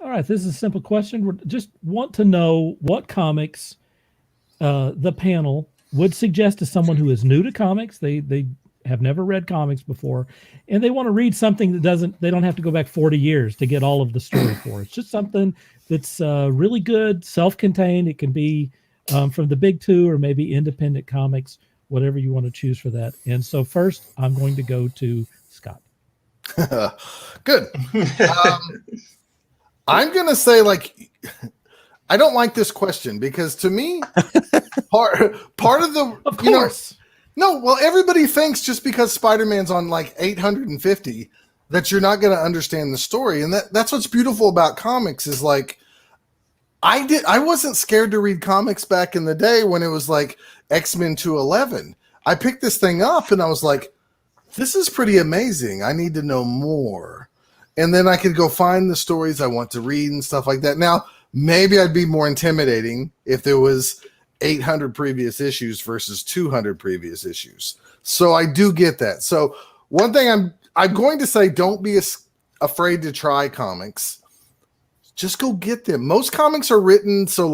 All right. This is a simple question. We just want to know what comics the panel would suggest to someone who is new to comics. They have never read comics before, and they want to read something that they don't have to go back 40 years to get all of the story for. It's just something that's really good, self-contained. It can be from the big two or maybe independent comics, whatever you want to choose for that. And so first, I'm going to go to Scott. Good. I'm going to say, I don't like this question because to me, part of the, of course. No, well, everybody thinks just because Spider-Man's on 850 that you're not going to understand the story. And that's what's beautiful about comics is I wasn't scared to read comics back in the day when it was X-Men 211. I picked this thing up and I was like, this is pretty amazing. I need to know more. And then I could go find the stories I want to read and stuff like that. Now, maybe I'd be more intimidating if there was 800 previous issues versus 200 previous issues. So I do get that. So one thing I'm going to say, don't be afraid to try comics. Just go get them. Most comics are written so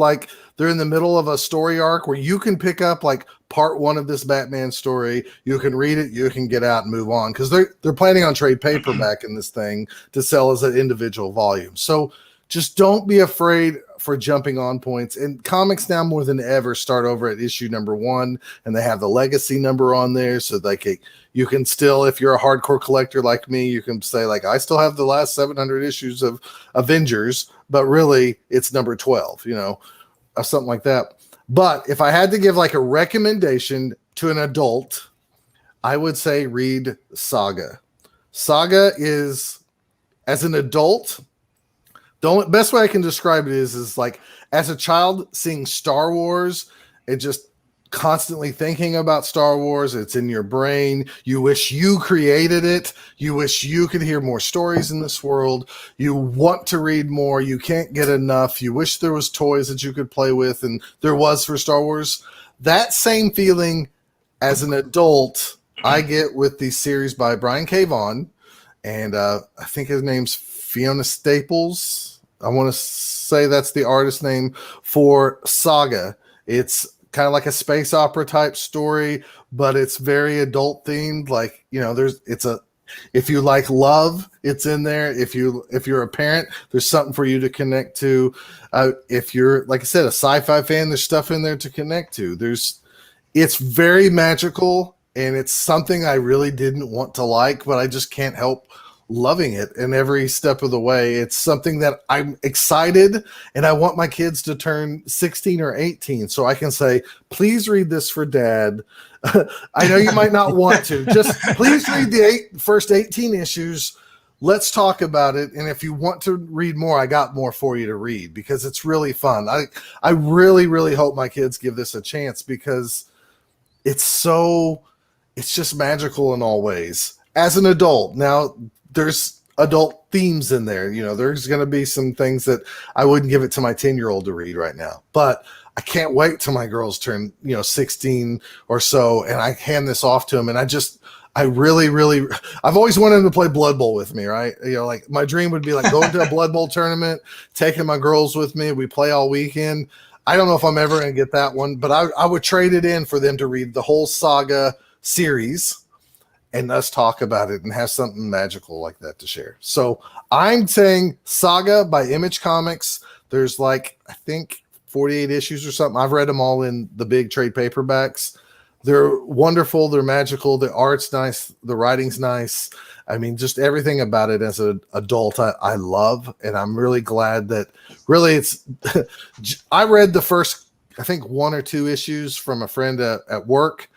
they're in the middle of a story arc where you can pick up part one of this Batman story. You can read it, you can get out and move on because they're planning on trade paperback in this thing to sell as an individual volume. So just don't be afraid for jumping on points. And comics now more than ever start over at issue number 1, and they have the legacy number on there. So you can still, if you're a hardcore collector like me, you can say I still have the last 700 issues of Avengers, but really it's number 12, or something like that. But if I had to give a recommendation to an adult, I would say read Saga. Saga is, as an adult, the best way I can describe it is as a child seeing Star Wars and just constantly thinking about Star Wars. It's in your brain. You wish you created it. You wish you could hear more stories in this world. You want to read more. You can't get enough. You wish there was toys that you could play with, and there was for Star Wars. That same feeling as an adult I get with the series by Brian K. Vaughan, and I think his name's Fiona Staples. I want to say that's the artist name for Saga. It's kind of like a space opera type story, but it's very adult themed. If you like love, it's in there. If you're a parent, there's something for you to connect to. If you're, like I said, a sci-fi fan, there's stuff in there to connect to. It's very magical, and it's something I really didn't want to like, but I just can't help loving it. And every step of the way, it's something that I'm excited, and I want my kids to turn 16 or 18 so I can say, please read this for dad. I know you might not want to. Just please read the first 18 issues. Let's talk about it. And if you want to read more, I got more for you to read because it's really fun. I really, really hope my kids give this a chance because it's just magical in all ways. As an adult, now there's adult themes in there. You know, there's going to be some things that I wouldn't give it to my 10-year-old to read right now, but I can't wait till my girls turn, 16 or so, and I hand this off to them. And I've always wanted them to play Blood Bowl with me, right? Like my dream would be like going to a Blood Bowl tournament, taking my girls with me. We play all weekend. I don't know if I'm ever going to get that one, but I would trade it in for them to read the whole saga series and us talk about it and have something magical like that to share. So I'm saying Saga by Image Comics. There's I think 48 issues or something. I've read them all in the big trade paperbacks. They're wonderful. They're magical. The art's nice. The writing's nice. I mean, just everything about it as an adult, I love. And I'm really glad that really I read the first, I think 1 or 2 issues from a friend at work.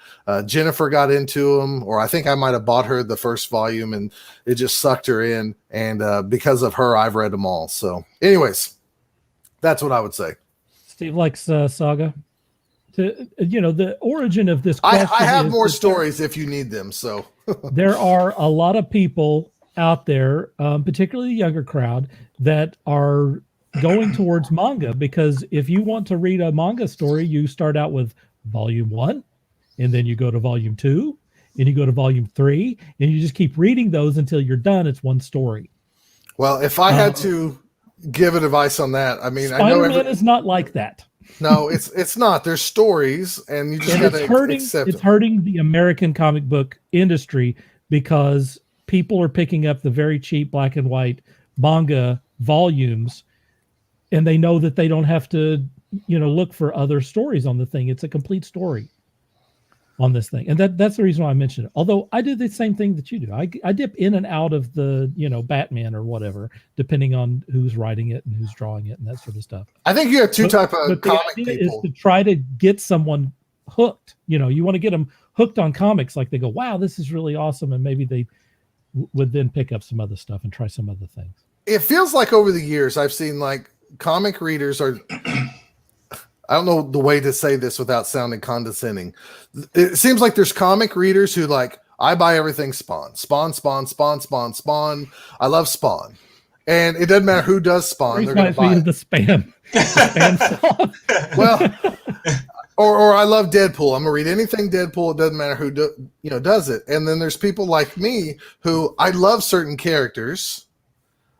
Jennifer got into them, or I think I might have bought her the first volume and it just sucked her in. And because of her, I've read them all. So anyways, that's what I would say. Steve likes Saga. The origin of this question I have more stories if you need them. So there are a lot of people out there, particularly the younger crowd, that are going towards manga because if you want to read a manga story, you start out with volume 1, and then you go to volume 2, and you go to volume 3, and you just keep reading those until you're done. It's one story. Well, if I had to give advice on that, I mean, Spider-Man is not like that. No, it's not. There's stories, and you just got to accept it. It's hurting the American comic book industry because people are picking up the very cheap black and white manga volumes, and they know that they don't have to, look for other stories on the thing. It's a complete story on this thing, and that's the reason why I mentioned it. Although I do the same thing that you do. I dip in and out of the Batman or whatever, depending on who's writing it and who's drawing it and that sort of stuff. I think you have two type of comic the idea people. is to try to get someone hooked. You want to get them hooked on comics, like they go, wow, this is really awesome, and maybe they would then pick up some other stuff and try some other things. It feels like over the years I've seen comic readers are I don't know the way to say this without sounding condescending. It seems like there's comic readers who I buy everything Spawn. I love Spawn. And it doesn't matter who does Spawn. They're going to buy it. The spam. Well, or I love Deadpool. I'm going to read anything Deadpool. It doesn't matter who does it. And then there's people like me who I love certain characters,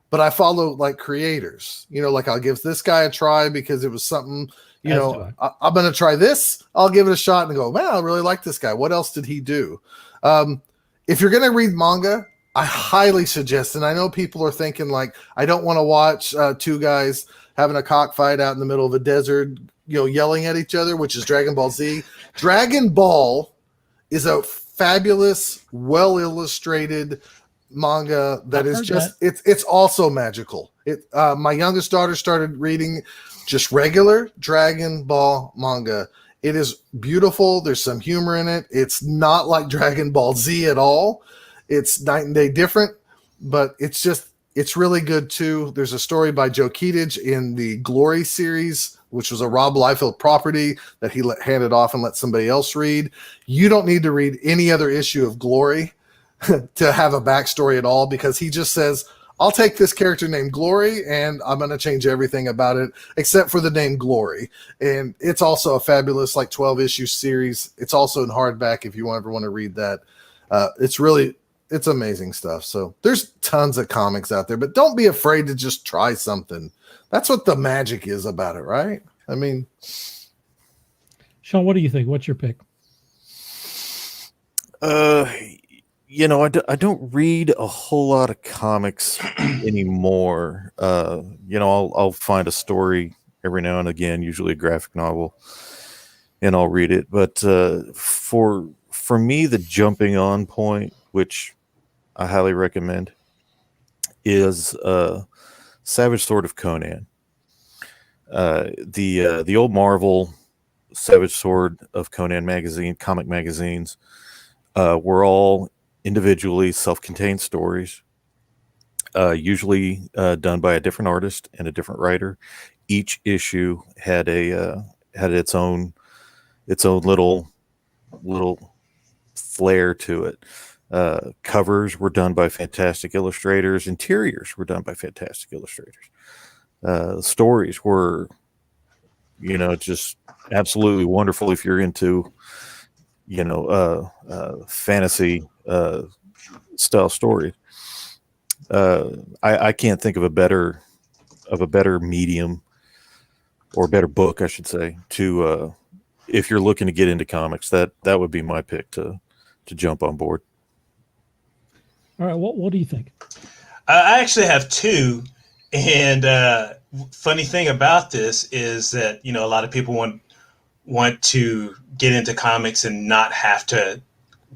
but I follow creators. I'll give this guy a try because it was something – I'm going to try this. I'll give it a shot and go, man, I really like this guy. What else did he do? If you're going to read manga, I highly suggest, and I know people are thinking I don't want to watch 2 guys having a cockfight out in the middle of a desert, yelling at each other, which is Dragon Ball Z. Dragon Ball is a fabulous, well-illustrated manga that is just, it's also magical. My youngest daughter started reading just regular Dragon Ball manga. It is beautiful. There's some humor in it. It's not like Dragon Ball Z at all. It's night and day different, but it's really good too. There's a story by Joe Keatage in the Glory series, which was a Rob Liefeld property that he handed off and let somebody else read. You don't need to read any other issue of Glory to have a backstory at all, because he just says, I'll take this character named Glory and I'm going to change everything about it except for the name Glory. And it's also a fabulous 12-issue series. It's also in hardback if you ever want to read that. It's amazing stuff. So there's tons of comics out there, but don't be afraid to just try something. That's what the magic is about it, right? I mean, Sean, what do you think? What's your pick? I don't read a whole lot of comics anymore. I'll find a story every now and again, usually a graphic novel, and I'll read it. But for me, the jumping on point, which I highly recommend, is Savage Sword of Conan. The old Marvel Savage Sword of Conan comic magazines, were all individually self-contained stories, usually done by a different artist and a different writer. Each issue had its own little flair to it. Covers were done by fantastic illustrators. Interiors were done by fantastic illustrators. Stories were, just absolutely wonderful if you're into, fantasy style stories. I can't think of a better medium, or a better book, I should say, to if you're looking to get into comics. That would be my pick to jump on board. All right, what do you think? I actually have two, and funny thing about this is that a lot of people want to get into comics and not have to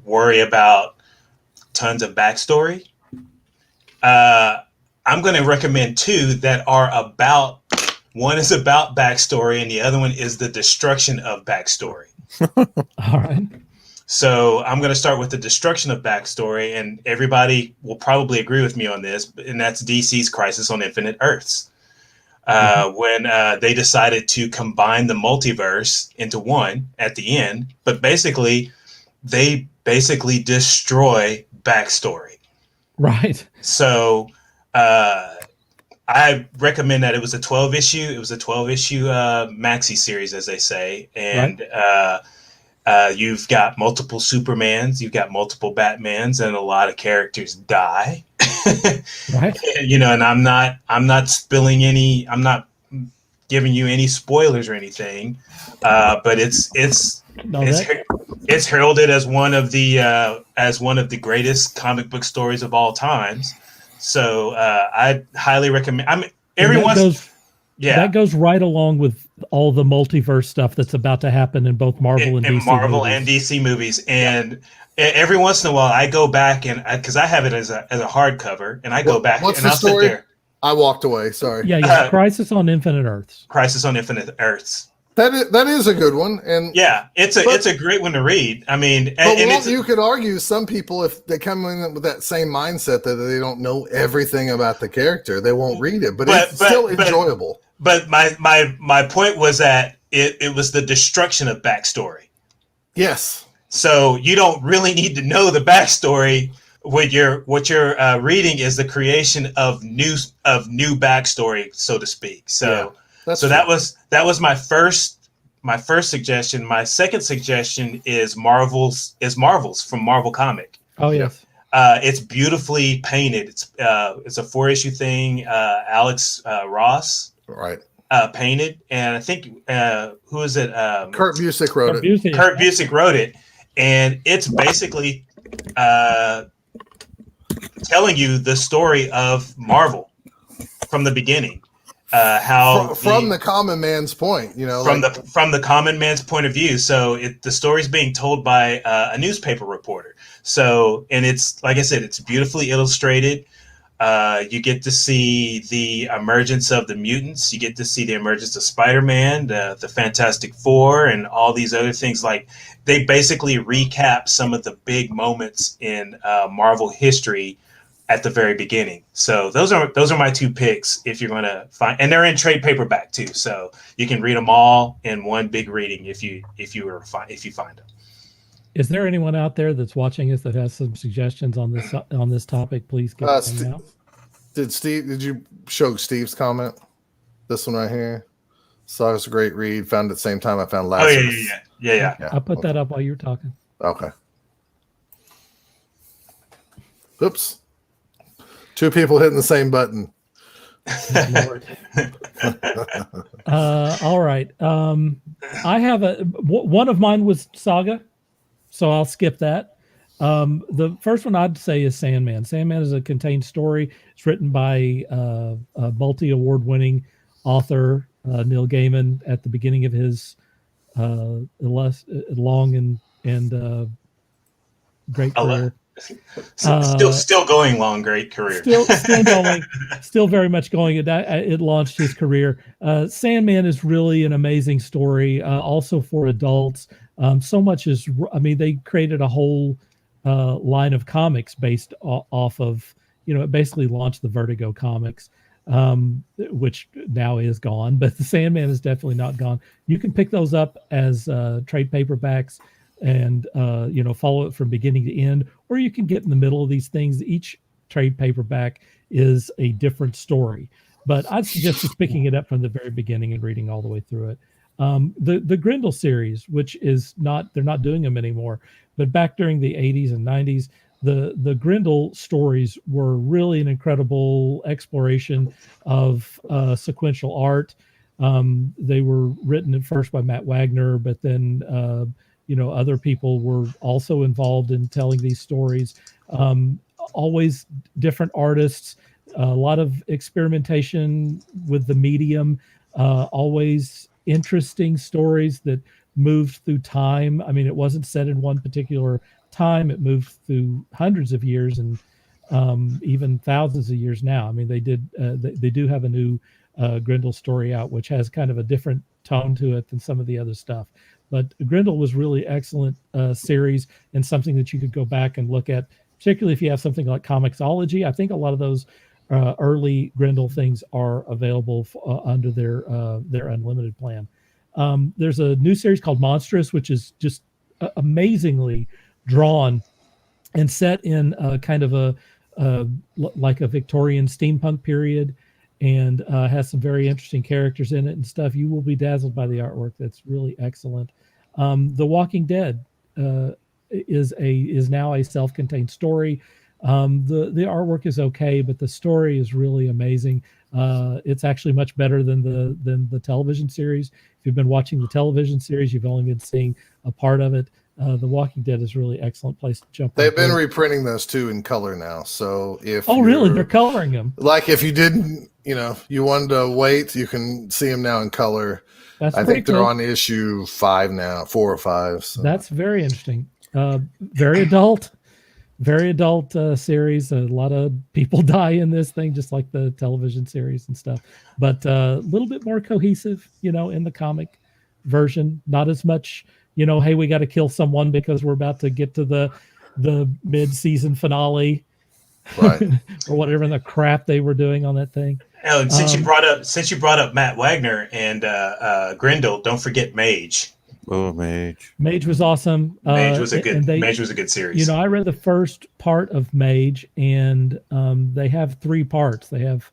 worry about tons of backstory. I'm going to recommend two that are about. One is about backstory, and the other one is the destruction of backstory. All right. So I'm going to start with the destruction of backstory, and everybody will probably agree with me on this, and that's DC's Crisis on Infinite Earths. When they decided to combine the multiverse into one at the end, but they basically destroy backstory. Right. So I recommend that. It was a 12 issue. It was a 12 issue maxi series, as they say, and you've got multiple Supermans, you've got multiple Batmans, and a lot of characters die. Right. And I'm not spilling any. I'm not giving you any spoilers or anything. But it's heralded as one of the greatest comic book stories of all times. So I highly recommend. That goes right along with all the multiverse stuff that's about to happen in both Marvel and DC movies. And every once in a while, I go back and because I have it as a hardcover, and I go back. What's and the I'll story? sit there. I walked away. Sorry. Yeah. Crisis on Infinite Earths. Crisis on Infinite Earths. That is a good one, and it's a great one to read. I mean, you could argue some people, if they come in with that same mindset that they don't know everything about the character, they won't read it. But it's still enjoyable. But my point was that it was the destruction of backstory. Yes. So you don't really need to know the backstory. What you're reading is the creation of new backstory, so to speak. So that was my first suggestion. My second suggestion is Marvel's from Marvel Comic. Oh yes. It's beautifully painted. It's a 4-issue thing. Alex Ross painted, and I think who is it? Kurt Busiek wrote it. Kurt Busiek wrote it, and it's basically telling you the story of Marvel from the beginning. From the common man's point, from the common man's point of view. So the story's being told by a newspaper reporter. So, and it's, like I said, it's beautifully illustrated. You get to see the emergence of the mutants. You get to see the emergence of Spider-Man, the Fantastic Four, and all these other things. Like, they basically recap some of the big moments in Marvel history at the very beginning. So those are my two picks if you're going to find, and they're in trade paperback too. So you can read them all in one big reading if you find them. Is there anyone out there that's watching us that has some suggestions on this topic? Please give them out. Did you show Steve's comment? This one right here. Saw it was a great read. Found it at the same time I found Lazarus. Oh yeah. I put that up while you were talking. Okay. Oops. Two people hitting the same button. All right. I have one of mine was Saga, so I'll skip that. The first one I'd say is Sandman. Sandman is a contained story. It's written by a multi-award-winning author, Neil Gaiman, at the beginning of his long and great career. Still going long, great career. Still going, still very much going. It launched his career. Sandman is really an amazing story, also for adults. So much is, I mean, they created a whole line of comics based off of, it basically launched the Vertigo comics, which now is gone, but the Sandman is definitely not gone. You can pick those up as trade paperbacks and follow it from beginning to end, or you can get in the middle of these things. Each trade paperback is a different story, but I'd suggest just picking it up from the very beginning and reading all the way through it. The Grendel series, which is they're not doing them anymore, but back during the 80s and 90s, the Grendel stories were really an incredible exploration of sequential art. They were written at first by Matt Wagner, but then other people were also involved in telling these stories. Always different artists, a lot of experimentation with the medium, always interesting stories that moved through time. I mean, it wasn't set in one particular time. It moved through hundreds of years and even thousands of years now. I mean, they do have a new Grendel story out, which has kind of a different tone to it than some of the other stuff. But Grendel was really excellent series and something that you could go back and look at, particularly if you have something like Comixology. I think a lot of those early Grendel things are available under their unlimited plan. There's a new series called Monstrous, which is just amazingly drawn and set in kind of like a Victorian steampunk period, and has some very interesting characters in it and stuff. You will be dazzled by the artwork. That's really excellent. The Walking Dead is now a self-contained story. The artwork is okay, but the story is really amazing. It's actually much better than the television series. If you've been watching the television series, you've only been seeing a part of it. The Walking Dead is really excellent place to jump. They've been reprinting those too in color now. So if really, they're coloring them. Like if you didn't, you wanted to wait, you can see them now in color. I think they're on issue 5 now, 4 or 5. So. That's very interesting. Very adult series. A lot of people die in this thing, just like the television series and stuff. But a little bit more cohesive, in the comic version. Not as much, hey, we got to kill someone because we're about to get to the mid-season finale, right? Or whatever the crap they were doing on that thing. And since you brought up Matt Wagner and Grendel, don't forget Mage. Oh, Mage! Mage was awesome. Mage was a good series. I read the first part of Mage, and they have 3 parts. They have,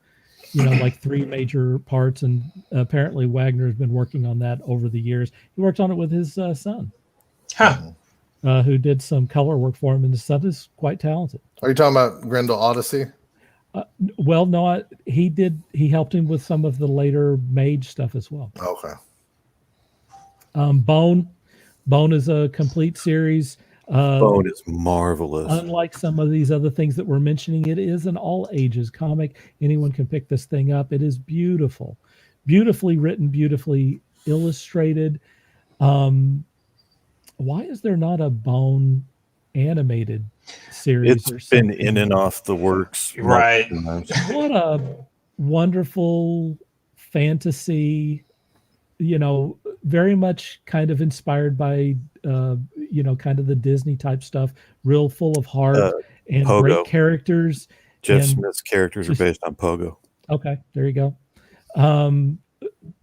like 3 major parts, and apparently Wagner has been working on that over the years. He worked on it with his son, who did some color work for him, and his son is quite talented. Are you talking about Grendel Odyssey? Well, no, he helped him with some of the later Mage stuff as well. Okay. Bone is a complete series. Bone is marvelous. Unlike some of these other things that we're mentioning, it is an all ages comic. Anyone can pick this thing up. It is beautiful, beautifully written, beautifully illustrated. Why is there not a Bone animated series? It's been in and off the works, right? What a wonderful fantasy, very much kind of inspired by kind of the Disney type stuff, real full of heart and Pogo. Great characters. Jeff Smith's characters are based on Pogo. Okay, there you go.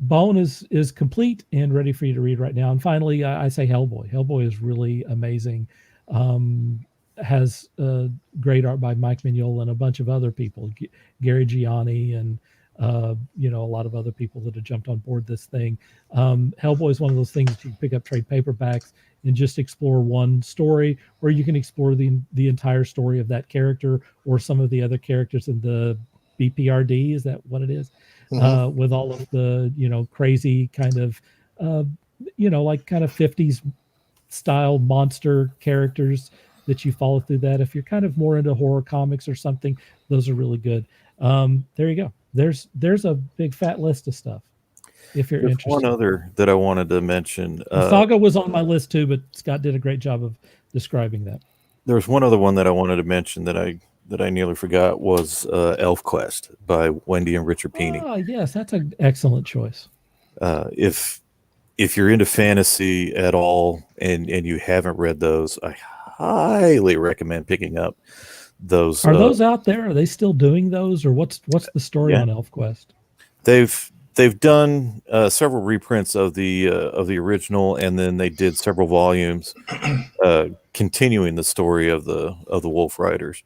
Bone is complete and ready for you to read right now. And finally, I say Hellboy. Hellboy is really amazing. Has great art by Mike Mignola and a bunch of other people, Gary Gianni and a lot of other people that have jumped on board this thing. Hellboy is one of those things that you can pick up trade paperbacks and just explore one story, or you can explore the entire story of that character or some of the other characters in the BPRD. Is that what it is? Mm-hmm. With all of the, crazy kind of, like kind of 50s style monster characters that you follow through that. If you're kind of more into horror comics or something, those are really good. There you go. There's a big fat list of stuff. If you're There's interested. one other that I wanted to mention. Saga was on my list too, but Scott did a great job of describing that. There was one other one that I wanted to mention that I nearly forgot was Elf Quest by Wendy and Richard Pini. Oh, yes, that's an excellent choice. If you're into fantasy at all and you haven't read those, I highly recommend picking up those. Are those out there? Are they still doing those, or what's the story on Elf Quest? They've done several reprints of the original, and then they did several volumes continuing the story of the Wolf Riders.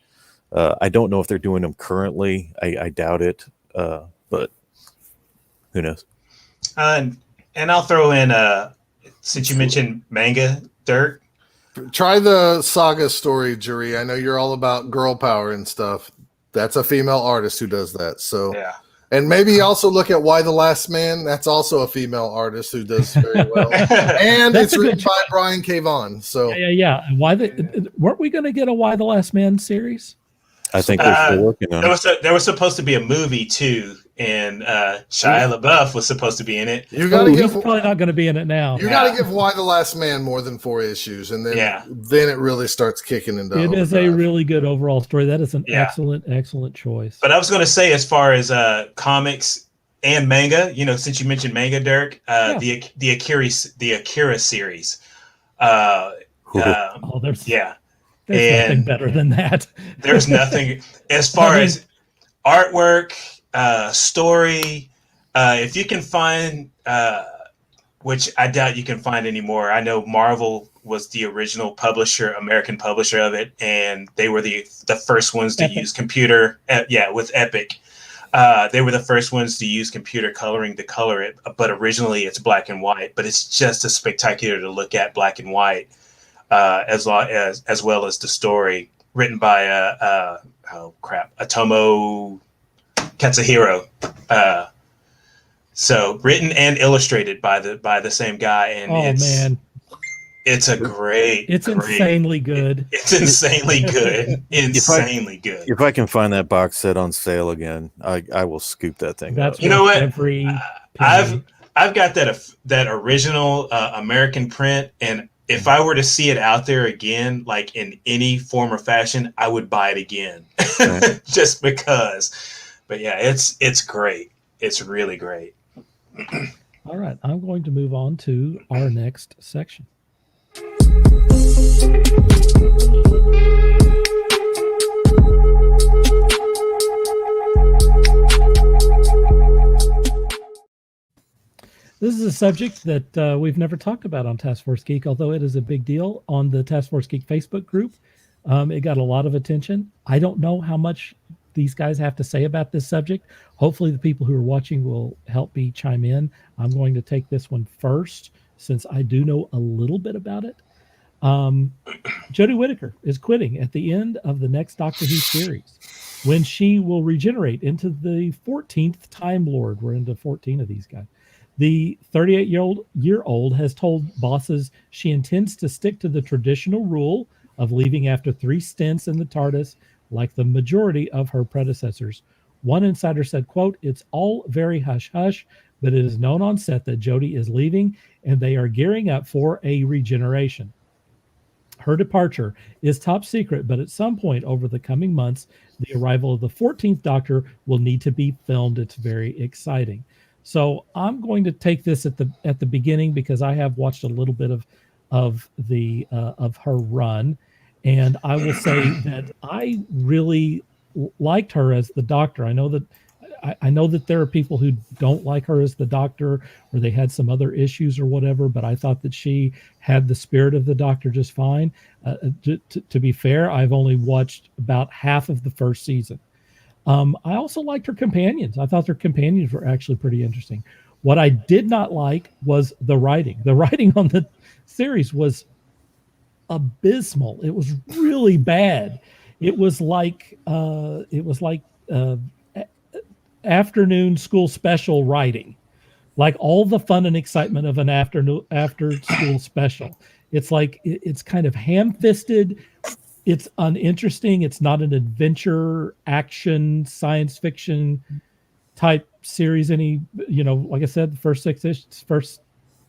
I don't know if they're doing them currently. I doubt it, but who knows? And I'll throw in since you mentioned manga, Dirk. Try the Saga story, Jury. I know you're all about girl power and stuff. That's a female artist who does that. So Yeah. And maybe also look at Why the Last Man. That's also a female artist who does very well. And That's it's a written good by Brian K. Vaughan. So Yeah. Weren't we going to get a Why the Last Man series? I think they're still working on it. There was supposed to be a movie too, and Shia LaBeouf was supposed to be in it. You gotta he's probably not going to be in it now. You got to give Why the Last Man more than 4 issues, and then it really starts kicking into. It is a really good overall story. That is an excellent choice. But I was going to say, as far as comics and manga, since you mentioned manga, Dirk, the Akira series. There's nothing better than that. There's nothing as far as artwork, story. If you can find, which I doubt you can find anymore. I know Marvel was the original American publisher of it, and they were the first ones to use computer. With Epic. They were the first ones to use computer coloring to color it, but originally it's black and white. But it's just as spectacular to look at black and white. As well as the story written by Otomo Katsuhiro. So written and illustrated by the same guy, and it's insanely good. It's insanely good, good. If I can find that box set on sale again, I will scoop that thing. That's you know what I've got that original American print, and if I were to see it out there again, like in any form or fashion, I would buy it again, just because. But yeah, it's great. It's really great. All right, I'm going to move on to our next section. This is a subject that we've never talked about on Taskforce Geek, although it is a big deal on the Taskforce Geek Facebook group. It got a lot of attention. I don't know how much these guys have to say about this subject. Hopefully the people who are watching will help me chime in. I'm going to take this one first, since I do know a little bit about it. Jodie Whittaker is quitting at the end of the next Doctor Who series, when she will regenerate into the 14th Time Lord. We're into 14 of these guys. The 38-year-old has told bosses she intends to stick to the traditional rule of leaving after 3 stints in the TARDIS, like the majority of her predecessors. One insider said, quote, "It's all very hush-hush, but it is known on set that Jodie is leaving, and they are gearing up for a regeneration. Her departure is top secret, but at some point over the coming months, the arrival of the 14th Doctor will need to be filmed. It's very exciting." So I'm going to take this at the beginning, because I have watched a little bit of her run, and I will say that I really liked her as the Doctor. I know that there are people who don't like her as the Doctor, or they had some other issues or whatever, but I thought that she had the spirit of the Doctor just fine. To be fair, I've only watched about half of the first season. I also liked her companions. I thought their companions were actually pretty interesting. What I did not like was the writing. The writing on the series was abysmal. It was really bad. It was like afternoon school special writing, like all the fun and excitement of an after school special. It's like it's kind of ham-fisted, it's uninteresting. It's not an adventure, action, science fiction type series. Like I said, the first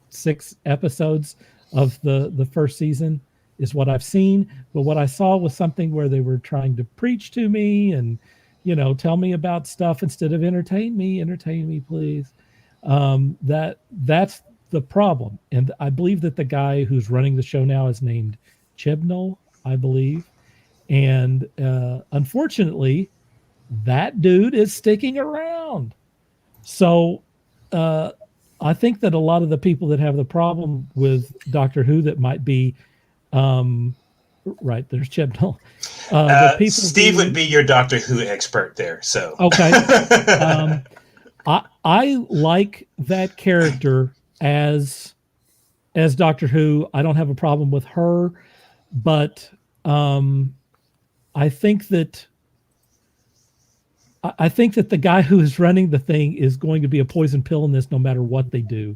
six episodes of the first season is what I've seen. But what I saw was something where they were trying to preach to me and, tell me about stuff instead of entertain me, please. That's the problem. And I believe that the guy who's running the show now is named Chibnall, I believe. And unfortunately, that dude is sticking around. So I think that a lot of the people that have the problem with Doctor Who that might be, right, there's Chibnall. Steve would be your Doctor Who expert there. So okay. I like that character as Doctor Who. I don't have a problem with her, but I think that the guy who is running the thing is going to be a poison pill in this, no matter what they do,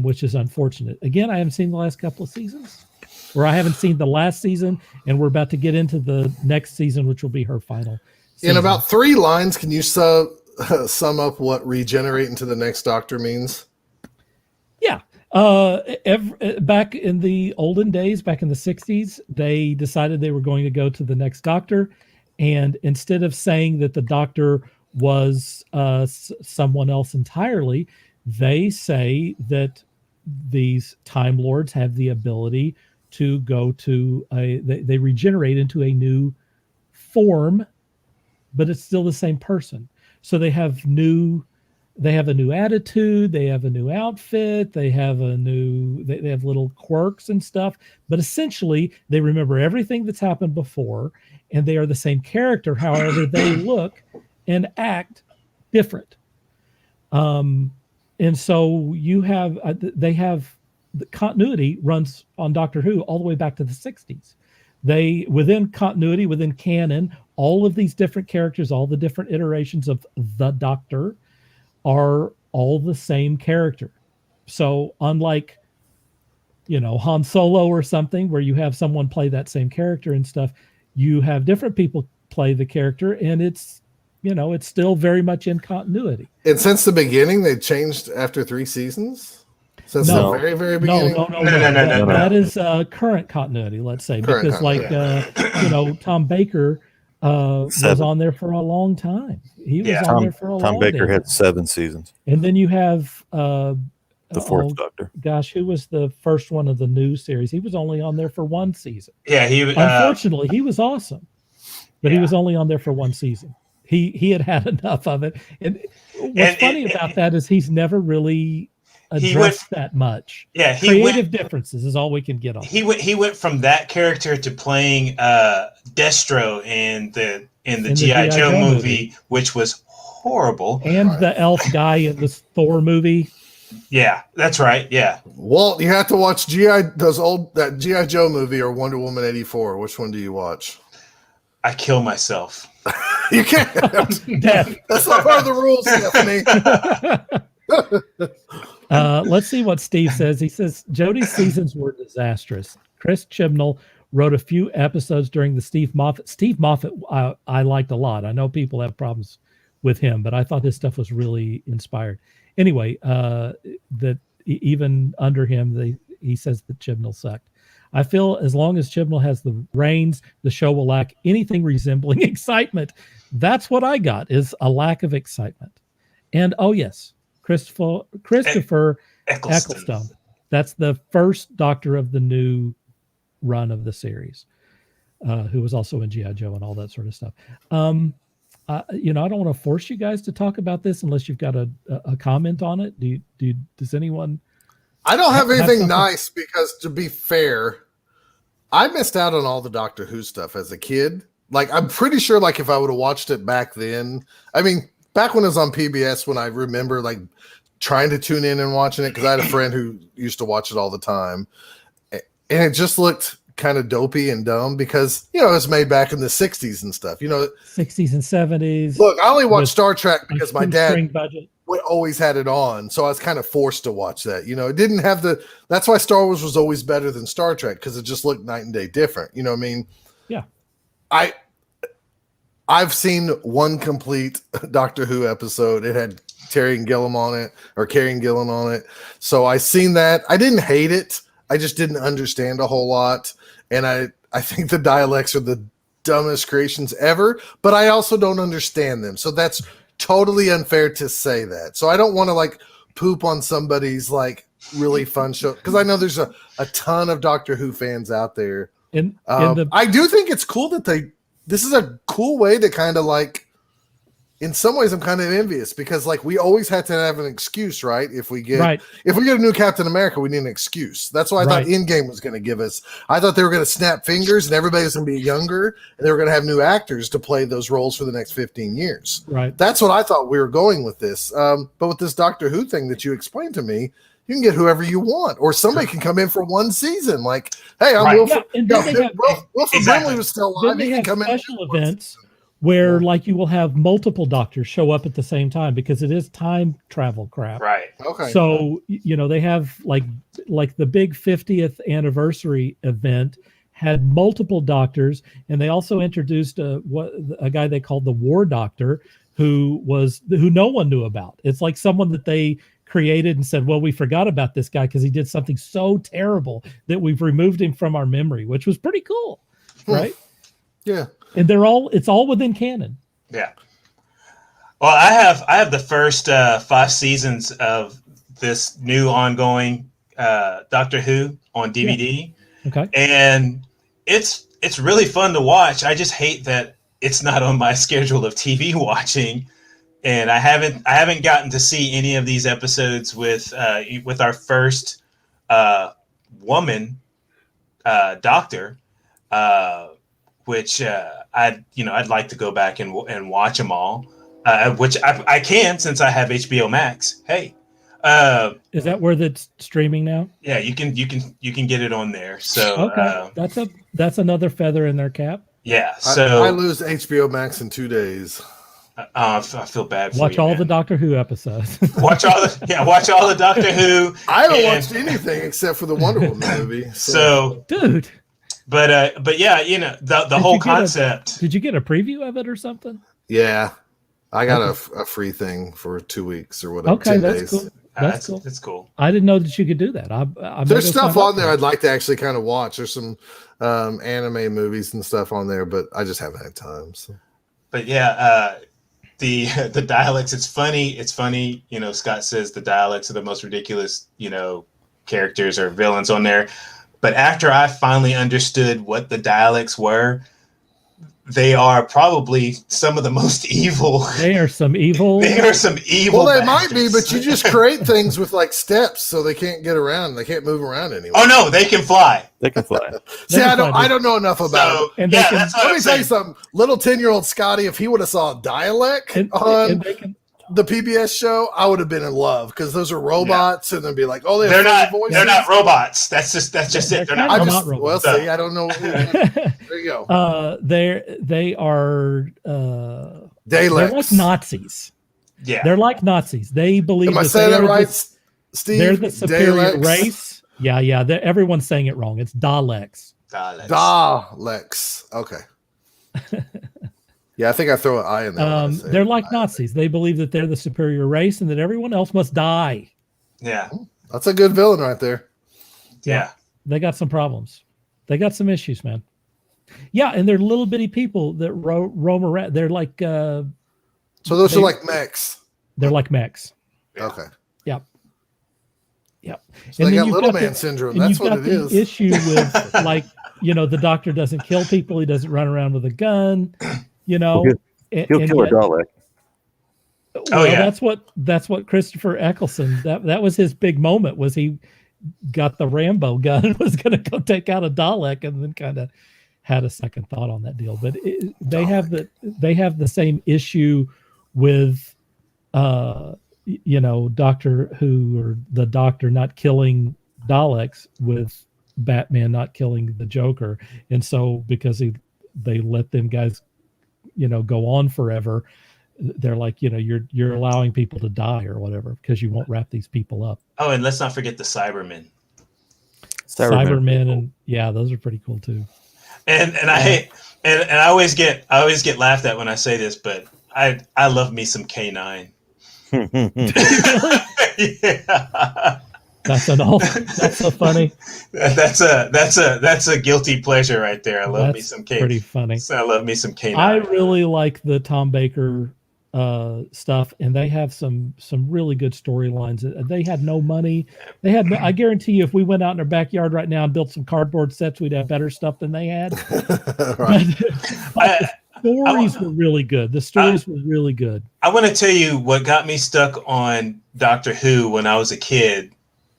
which is unfortunate. Again, I haven't seen the last couple of seasons, or I haven't seen the last season, and we're about to get into the next season, which will be her final season. In about 3 lines, can you sum up what regenerate into the next Doctor means? Yeah. Back in the olden days, back in the 60s, they decided they were going to go to the next Doctor. And instead of saying that the Doctor was someone else entirely, they say that these Time Lords have the ability to go to they regenerate into a new form, but it's still the same person. So they have a new attitude, they have a new outfit, they have they have little quirks and stuff, but essentially they remember everything that's happened before, and they are the same character. However, they look and act different. And so they have the continuity runs on Doctor Who all the way back to the 60s. Within continuity, within canon, all of these different characters, all the different iterations of the Doctor are all the same character. So unlike, Han Solo or something where you have someone play that same character and stuff, you have different people play the character, and it's still very much in continuity. And since the beginning, they changed after 3 seasons? Since the very, very beginning? No. That is current continuity, let's say. Because Tom Baker was on there for a long time. He was on there for a long time. Tom Baker had 7 seasons. And then you have the 4th Doctor. Gosh, who was the first one of the new series? He was only on there for 1 season. Yeah, unfortunately, he was awesome, but he was only on there for 1 season. He had enough of it. And what's funny about that is he's never really addressed that much. Yeah, creative differences is all we can get on. He went from that character to playing Destro in the G.I. Joe movie, which was horrible, and the elf guy in the Thor movie. Yeah, that's right. Yeah, Walt, you have to watch that G.I. Joe movie or Wonder Woman 84. Which one do you watch? I kill myself. You can't. That's not part of the rules, Stephanie. Let's see what Steve says. He says Jodie's seasons were disastrous. Chris Chibnall wrote a few episodes during the Steve Moffat. Steve Moffat, I liked a lot. I know people have problems with him, but I thought his stuff was really inspired. Anyway, that even under him, he says that Chibnall sucked. I feel as long as Chibnall has the reins, the show will lack anything resembling excitement. That's what I got, is a lack of excitement. And oh yes, Christopher Eccleston. That's the first Doctor of the new run of the series, who was also in G.I. Joe and all that sort of stuff. I don't want to force you guys to talk about this unless you've got a comment on it. Does anyone? I don't have anything nice because, to be fair, I missed out on all the Doctor Who stuff as a kid. Like, I'm pretty sure, like, if I would have watched it back then, I mean, back when it was on PBS, when I remember, like, trying to tune in and watching it, because I had a friend who used to watch it all the time, and it just looked kind of dopey and dumb because, it was made back in the 60s and stuff, 60s and 70s. Look, I only watched Star Trek because my dad budget. Always had it on, so I was kind of forced to watch that. It didn't have that's why Star Wars was always better than Star Trek, because it just looked night and day different. You know what I mean? Yeah. I've seen one complete Doctor Who episode. It had Terry and Gilliam on it, or Carrie and Gilliam on it. So I seen that. I didn't hate it. I just didn't understand a whole lot. And I think the dialects are the dumbest creations ever, but I also don't understand them. So that's totally unfair to say that. So I don't want to like poop on somebody's like really fun show, because I know there's a ton of Doctor Who fans out there. I do think it's cool that this is a cool way to kind of like, in some ways I'm kind of envious, because like we always had to have an excuse, right? If we get a new Captain America, we need an excuse. That's what I thought Endgame was going to give us. I thought they were going to snap fingers and everybody was going to be younger and they were going to have new actors to play those roles for the next 15 years. Right. That's what I thought we were going with this. But with this Doctor Who thing that you explained to me, you can get whoever you want, or somebody can come in for one season. Like, hey, I'm Wilford. Wilford Brimley was still alive. Then they have special events where, like, you will have multiple doctors show up at the same time, because it is time travel crap. Right. Okay. So they have like the big 50th anniversary event had multiple doctors, and they also introduced a guy they called the War Doctor, who no one knew about. It's like someone that they created and said, well, we forgot about this guy because he did something so terrible that we've removed him from our memory, which was pretty cool. Right. Yeah. And it's all within canon. Yeah. Well, I have the first 5 seasons of this new ongoing Doctor Who on DVD. Yeah. Okay. And it's really fun to watch. I just hate that it's not on my schedule of TV watching. And I haven't gotten to see any of these episodes with our first woman doctor, which I'd like to go back and watch them all, which I can, since I have HBO Max. Hey, is that where that's streaming now? Yeah, you can get it on there. So okay, that's another feather in their cap. Yeah, so I lose HBO Max in 2 days. I feel bad for watch you, all man. the Doctor Who episodes. watch all the Doctor Who. I haven't watched anything except for the Wonder Woman movie. So dude. But yeah, the whole concept. Did you get a preview of it or something? Yeah. I got a free thing for 2 weeks or whatever. Okay, 10 that's days. cool. That's cool. That's cool. I didn't know that you could do that. There's stuff on there I'd like to actually kind of watch. There's some anime movies and stuff on there, but I just haven't had time. So. But yeah, the dialects, it's funny. Scott says the dialects are the most ridiculous, characters or villains on there. But after I finally understood what the dialects were, they are probably some of the most evil. They are some evil. Well, they might be, but you just create things with like steps so they can't get around. They can't move around anyway. Oh no, they can fly. They can fly. See, I don't know enough about it. And that's what let me tell you something. Little 10-year-old Scotty, if he would have saw a dialect on the PBS show, I would have been in love, because those are robots, and they'd be like, "Oh, they're not robots. That's just it. They're not robots. Well, see, I don't know. There you go. They are Daleks. They're like Nazis. Yeah, they're like Nazis. They believe. Am I saying that right, Steve? They're the superior Daleks? race. Yeah. Everyone's saying it wrong. It's Daleks. Daleks. Okay. Yeah, I think I throw an I in there. They're like Nazis. They believe that they're the superior race and that everyone else must die. Yeah. That's a good villain right there. Yeah. They got some problems. They got some issues, man. Yeah, and they're little bitty people that roam around. They're like... so those are like mechs. They're like mechs. Okay. Yep. So they got little man syndrome. That's what it is. Issue with, like, the Doctor doesn't kill people. He doesn't run around with a gun. He'll kill a Dalek. Well, that's what Christopher Eccleston, that was his big moment, was he got the Rambo gun and was going to go take out a Dalek, and then kind of had a second thought on that deal. But they have the same issue with Doctor Who, or the Doctor not killing Daleks, with Batman not killing the Joker. And so because they let them guys go on forever, they're like, you're allowing people to die or whatever because you won't wrap these people up. Oh, and let's not forget the Cybermen. Cybermen, and those are pretty cool too. And I always get laughed at when I say this, but I love me some K9. Yeah. That's so funny. That's a guilty pleasure right there. I love me some K. Pretty funny. So I love me some K9. I really like the Tom Baker stuff, and they have some really good storylines. They had no money. I guarantee you, if we went out in their backyard right now and built some cardboard sets, we'd have better stuff than they had. Right. But the stories were really good. The stories were really good. I want to tell you what got me stuck on Doctor Who when I was a kid,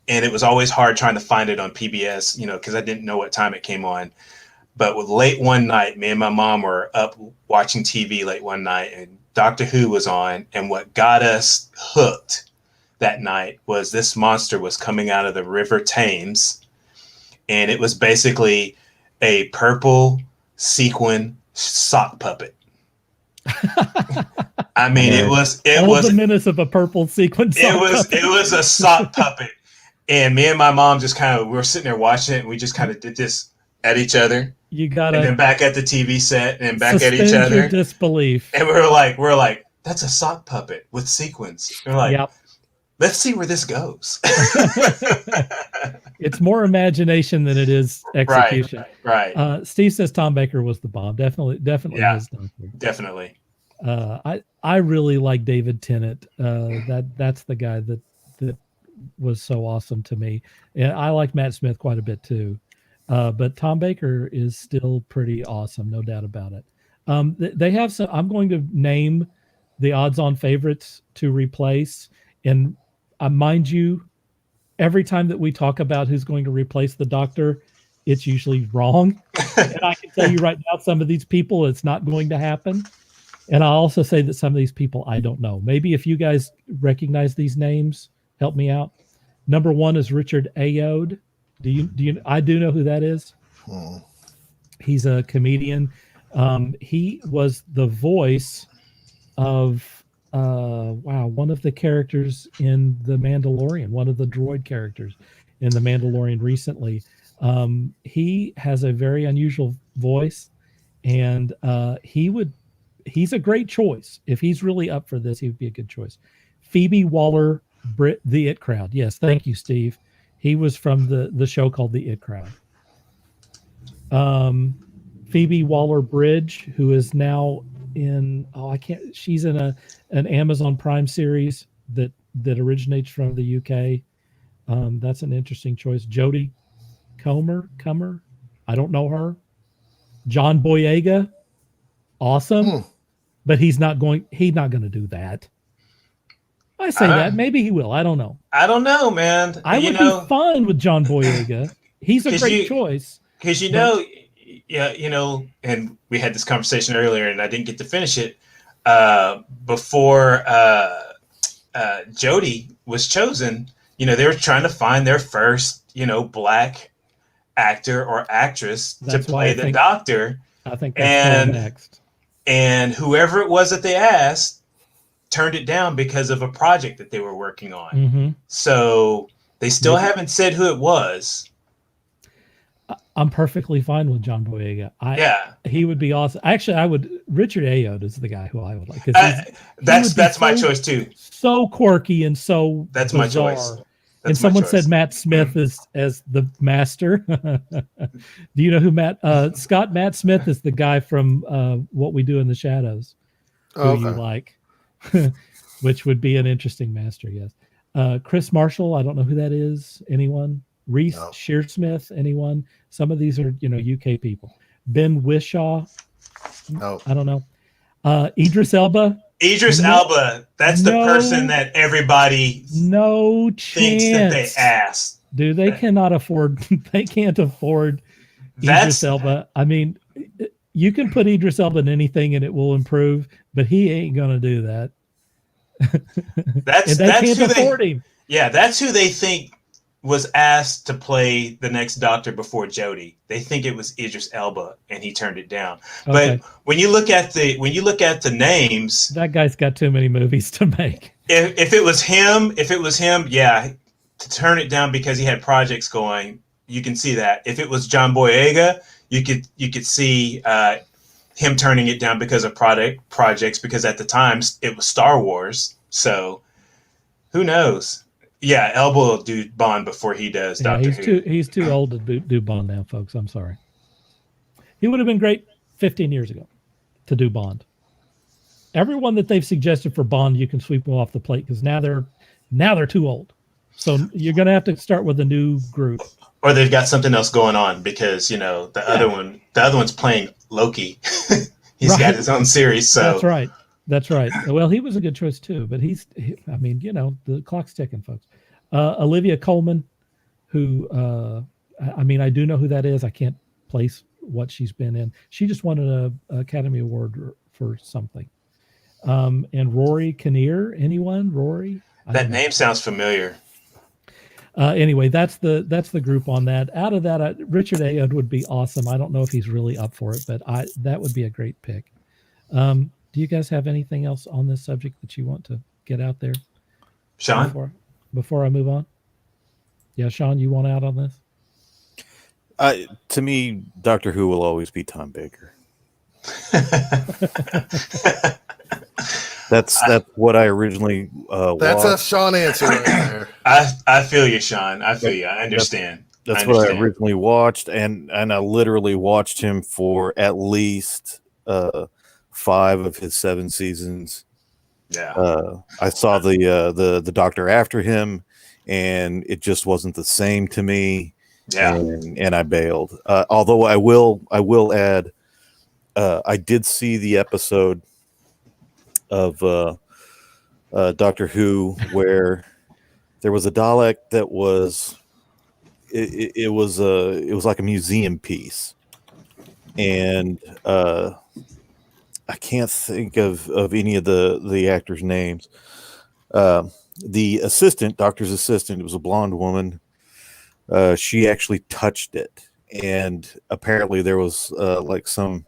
and it was always hard trying to find it on PBS, because I didn't know what time it came on. But late one night, me and my mom were up watching TV late one night, and Doctor Who was on. And what got us hooked that night was this monster was coming out of the River Thames, and it was basically a purple sequin sock puppet. I mean, it was the menace of a purple sequin sock puppet. It was a sock puppet. And me and my mom just we were sitting there watching it, and we just kind of did this at each other. You got it. And then back at the TV set, and then back at each other. Your disbelief. And we're like, that's a sock puppet with sequins. We're like, yep. Let's see where this goes. It's more imagination than it is execution. Right. Steve says Tom Baker was the bomb. Definitely Yeah, his doctor. Definitely. I really like David Tennant. That's the guy that was so awesome to me. And I like Matt Smith quite a bit too. But Tom Baker is still pretty awesome, no doubt about it. They have some. I'm going to name the odds-on favorites to replace. And mind you, every time that we talk about who's going to replace the Doctor, it's usually wrong. And I can tell you right now, some of these people, it's not going to happen. And I'll also say that some of these people, I don't know. Maybe if you guys recognize these names, help me out. Number one is Richard Ayoade. Do you? I do know who that is. He's a comedian. He was the voice of one of the characters in The Mandalorian, one of the droid characters in The Mandalorian recently. He has a very unusual voice, and he's a great choice. If he's really up for this, he would be a good choice. Phoebe Waller-Bridge, The It Crowd. Yes, thank you, Steve. He was from the show called The It Crowd. Phoebe Waller-Bridge, who is now she's in an Amazon Prime series that originates from the UK. That's an interesting choice. Jodie Comer, I don't know her. John Boyega, awesome, but he's not going to do that. I say that maybe he will. I don't know. I don't know, man. I would be fine with John Boyega. He's a great choice. Because and we had this conversation earlier, and I didn't get to finish it before Jodie was chosen. They were trying to find their first, Black actor or actress to play the Doctor. I think that's next. And whoever it was that they asked turned it down because of a project that they were working on. Mm-hmm. So they still haven't said who it was. I'm perfectly fine with John Boyega. He would be awesome. Actually, Richard Ayoade is the guy who I would like. That's my choice too. So quirky and so that's bizarre. My choice. And someone said Matt Smith as the master. Do you know who Matt Smith is? The guy from What We Do in the Shadows. Who you like? Which would be an interesting master, yes. Chris Marshall, I don't know who that is. Anyone? Reese Shearsmith, anyone? Some of these are, UK people. Ben Whishaw. No. I don't know. Idris Elba. Elba. That's the person that everybody thinks that they asked. Dude, they cannot afford. They can't afford Idris Elba. I mean, you can put Idris Elba in anything and it will improve, but he ain't gonna do that. That's can't afford him. Yeah, that's who they think was asked to play the next Doctor before Jodie. They think it was Idris Elba, and he turned it down. Okay. But when you look at the names, that guy's got too many movies to make. If it was him, to turn it down because he had projects going, you can see that. If it was John Boyega, you could see him turning it down because of projects, because at the time it was Star Wars. So who knows? Yeah, Elba will do Bond before he does Doctor Who. He's too old to do Bond now, folks. I'm sorry. He would have been great 15 years ago to do Bond. Everyone that they've suggested for Bond, you can sweep them off the plate because now they're too old. So you're going to have to start with a new group. Or they've got something else going on because, you know, the other one's playing Loki. He's got his own series. So That's right. Well, he was a good choice too, but I mean, you know, the clock's ticking, folks. Olivia Colman, who, I mean, I do know who that is. I can't place what she's been in. She just won an Academy Award for something. And Rory Kinnear, anyone? Rory? That name sounds familiar. Anyway, that's the group on that. Out of that, Richard Ayoade would be awesome. I don't know if he's really up for it, but that would be a great pick. Do you guys have anything else on this subject that you want to get out there, Sean? Before I move on? Yeah, Sean, you want out on this? To me, Doctor Who will always be Tom Baker. That's what I originally That's a Sean answer right there. I feel you, Sean. I feel you. I understand. That's what I originally watched, and I literally watched him for at least 5 of his 7 seasons. Yeah. I saw the Doctor after him, and it just wasn't the same to me. Yeah. And I bailed. Although I will add, I did see the episode of Doctor Who where there was a Dalek that was it was like a museum piece, and I can't think of any of the actors' names. The assistant, Doctor's assistant, it was a blonde woman. She actually touched it, and apparently there was like some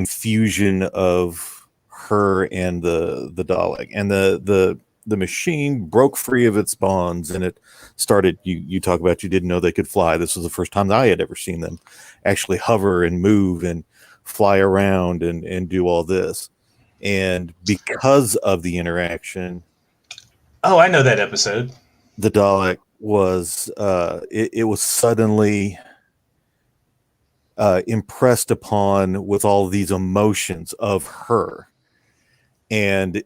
fusion of her and the Dalek, and the machine broke free of its bonds, and it started. You talk about you didn't know they could fly. This was the first time I had ever seen them actually hover and move and fly around and do all this. And because of the interaction, I know that episode. The Dalek was it was suddenly impressed upon with all these emotions of her, and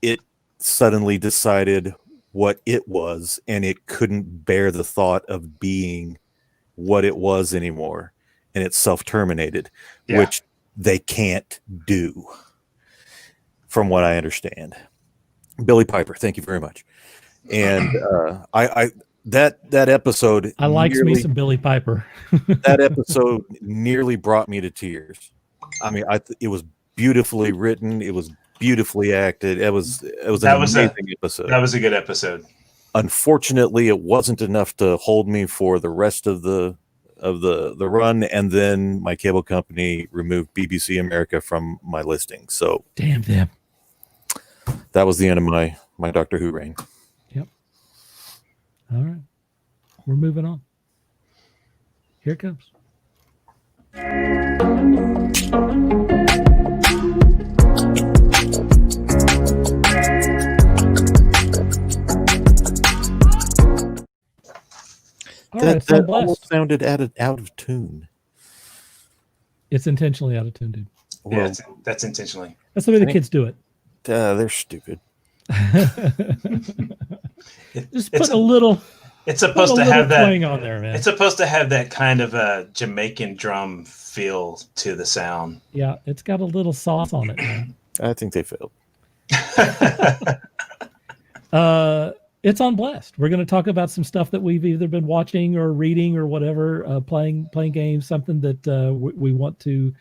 it suddenly decided what it was, and it couldn't bear the thought of being what it was anymore, and it self-terminated, which they can't do, from what I understand. Billy Piper, thank you very much. And I that episode, I likes me some Billy Piper. That episode nearly brought me to tears. I mean, it was beautifully written. It was beautifully acted. It was an amazing episode. That was a good episode. Unfortunately, it wasn't enough to hold me for the rest of the run, and then my cable company removed BBC America from my listing. So damn them. That was the end of my Doctor Who reign. Yep. All right. We're moving on. Here it comes. That almost sounded out of tune. It's intentionally out of tune, dude. Yeah, that's intentionally. That's the way the kids do it. They're stupid. Just put a little. It's supposed to have that twang on there, man. It's supposed to have that kind of a Jamaican drum feel to the sound. Yeah, it's got a little sauce on it, man. I think they failed. It's on Blast. We're going to talk about some stuff that we've either been watching or reading or whatever, playing games, something that we want to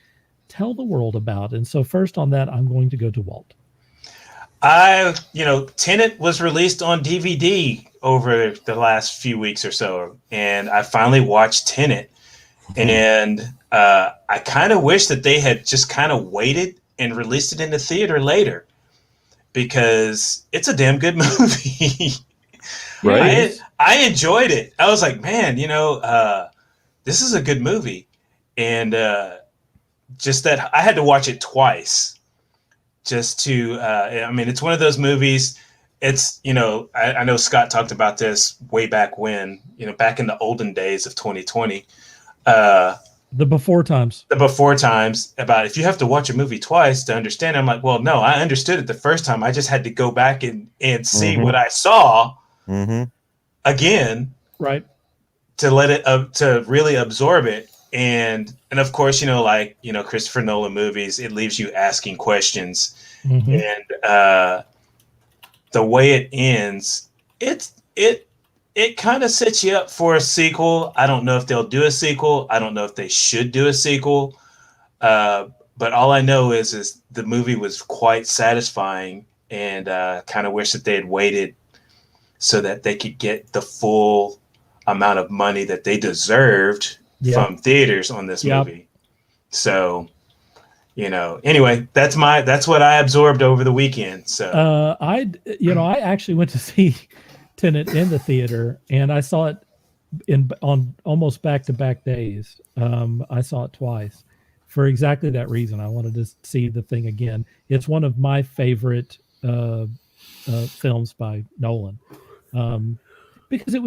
tell the world about. And so first on that, I'm going to go to Walt. Tenet was released on DVD over the last few weeks or so, and I finally watched Tenet, and I kind of wish that they had just kind of waited and released it in the theater later, because it's a damn good movie. Right. I enjoyed it. I was like, man, this is a good movie. and just that I had to watch it twice just to. I mean, it's one of those movies. It's, I know Scott talked about this way back when, back in the olden days of 2020. The before times. About if you have to watch a movie twice to understand it. I'm like, well, no, I understood it the first time. I just had to go back and see what I saw again, right, to let it to really absorb it. And of course, Christopher Nolan movies, it leaves you asking questions. And the way it ends, it kind of sets you up for a sequel. I don't know if they'll do a sequel. I don't know if they should do a sequel. But all I know is the movie was quite satisfying, and kind of wish that they had waited so that they could get the full amount of money that they deserved from theaters on this movie. So, anyway, that's what I absorbed over the weekend. So I actually went to see Tenet in the theater, and I saw it on almost back-to-back days. I saw it twice for exactly that reason. I wanted to see the thing again. It's one of my favorite films by Nolan, because it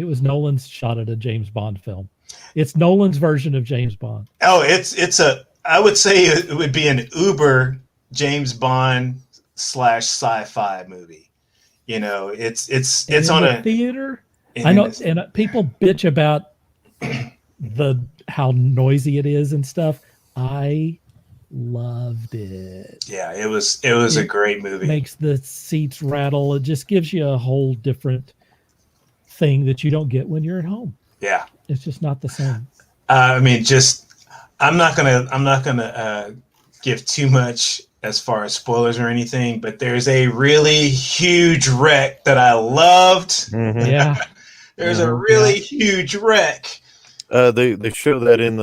was Nolan's shot at a James Bond film. It's Nolan's version of James Bond. Oh, I would say it would be an uber James Bond / sci-fi movie. It's on a theater. I know, and people bitch about how noisy it is and stuff. I loved it. Yeah, it was a great movie. Makes the seats rattle. It just gives you a whole different thing that you don't get when you're at home. Yeah, it's just not the same. I mean, I'm not gonna give too much as far as spoilers or anything, but there's a really huge wreck that I loved. Yeah, there's a really huge wreck. They show that in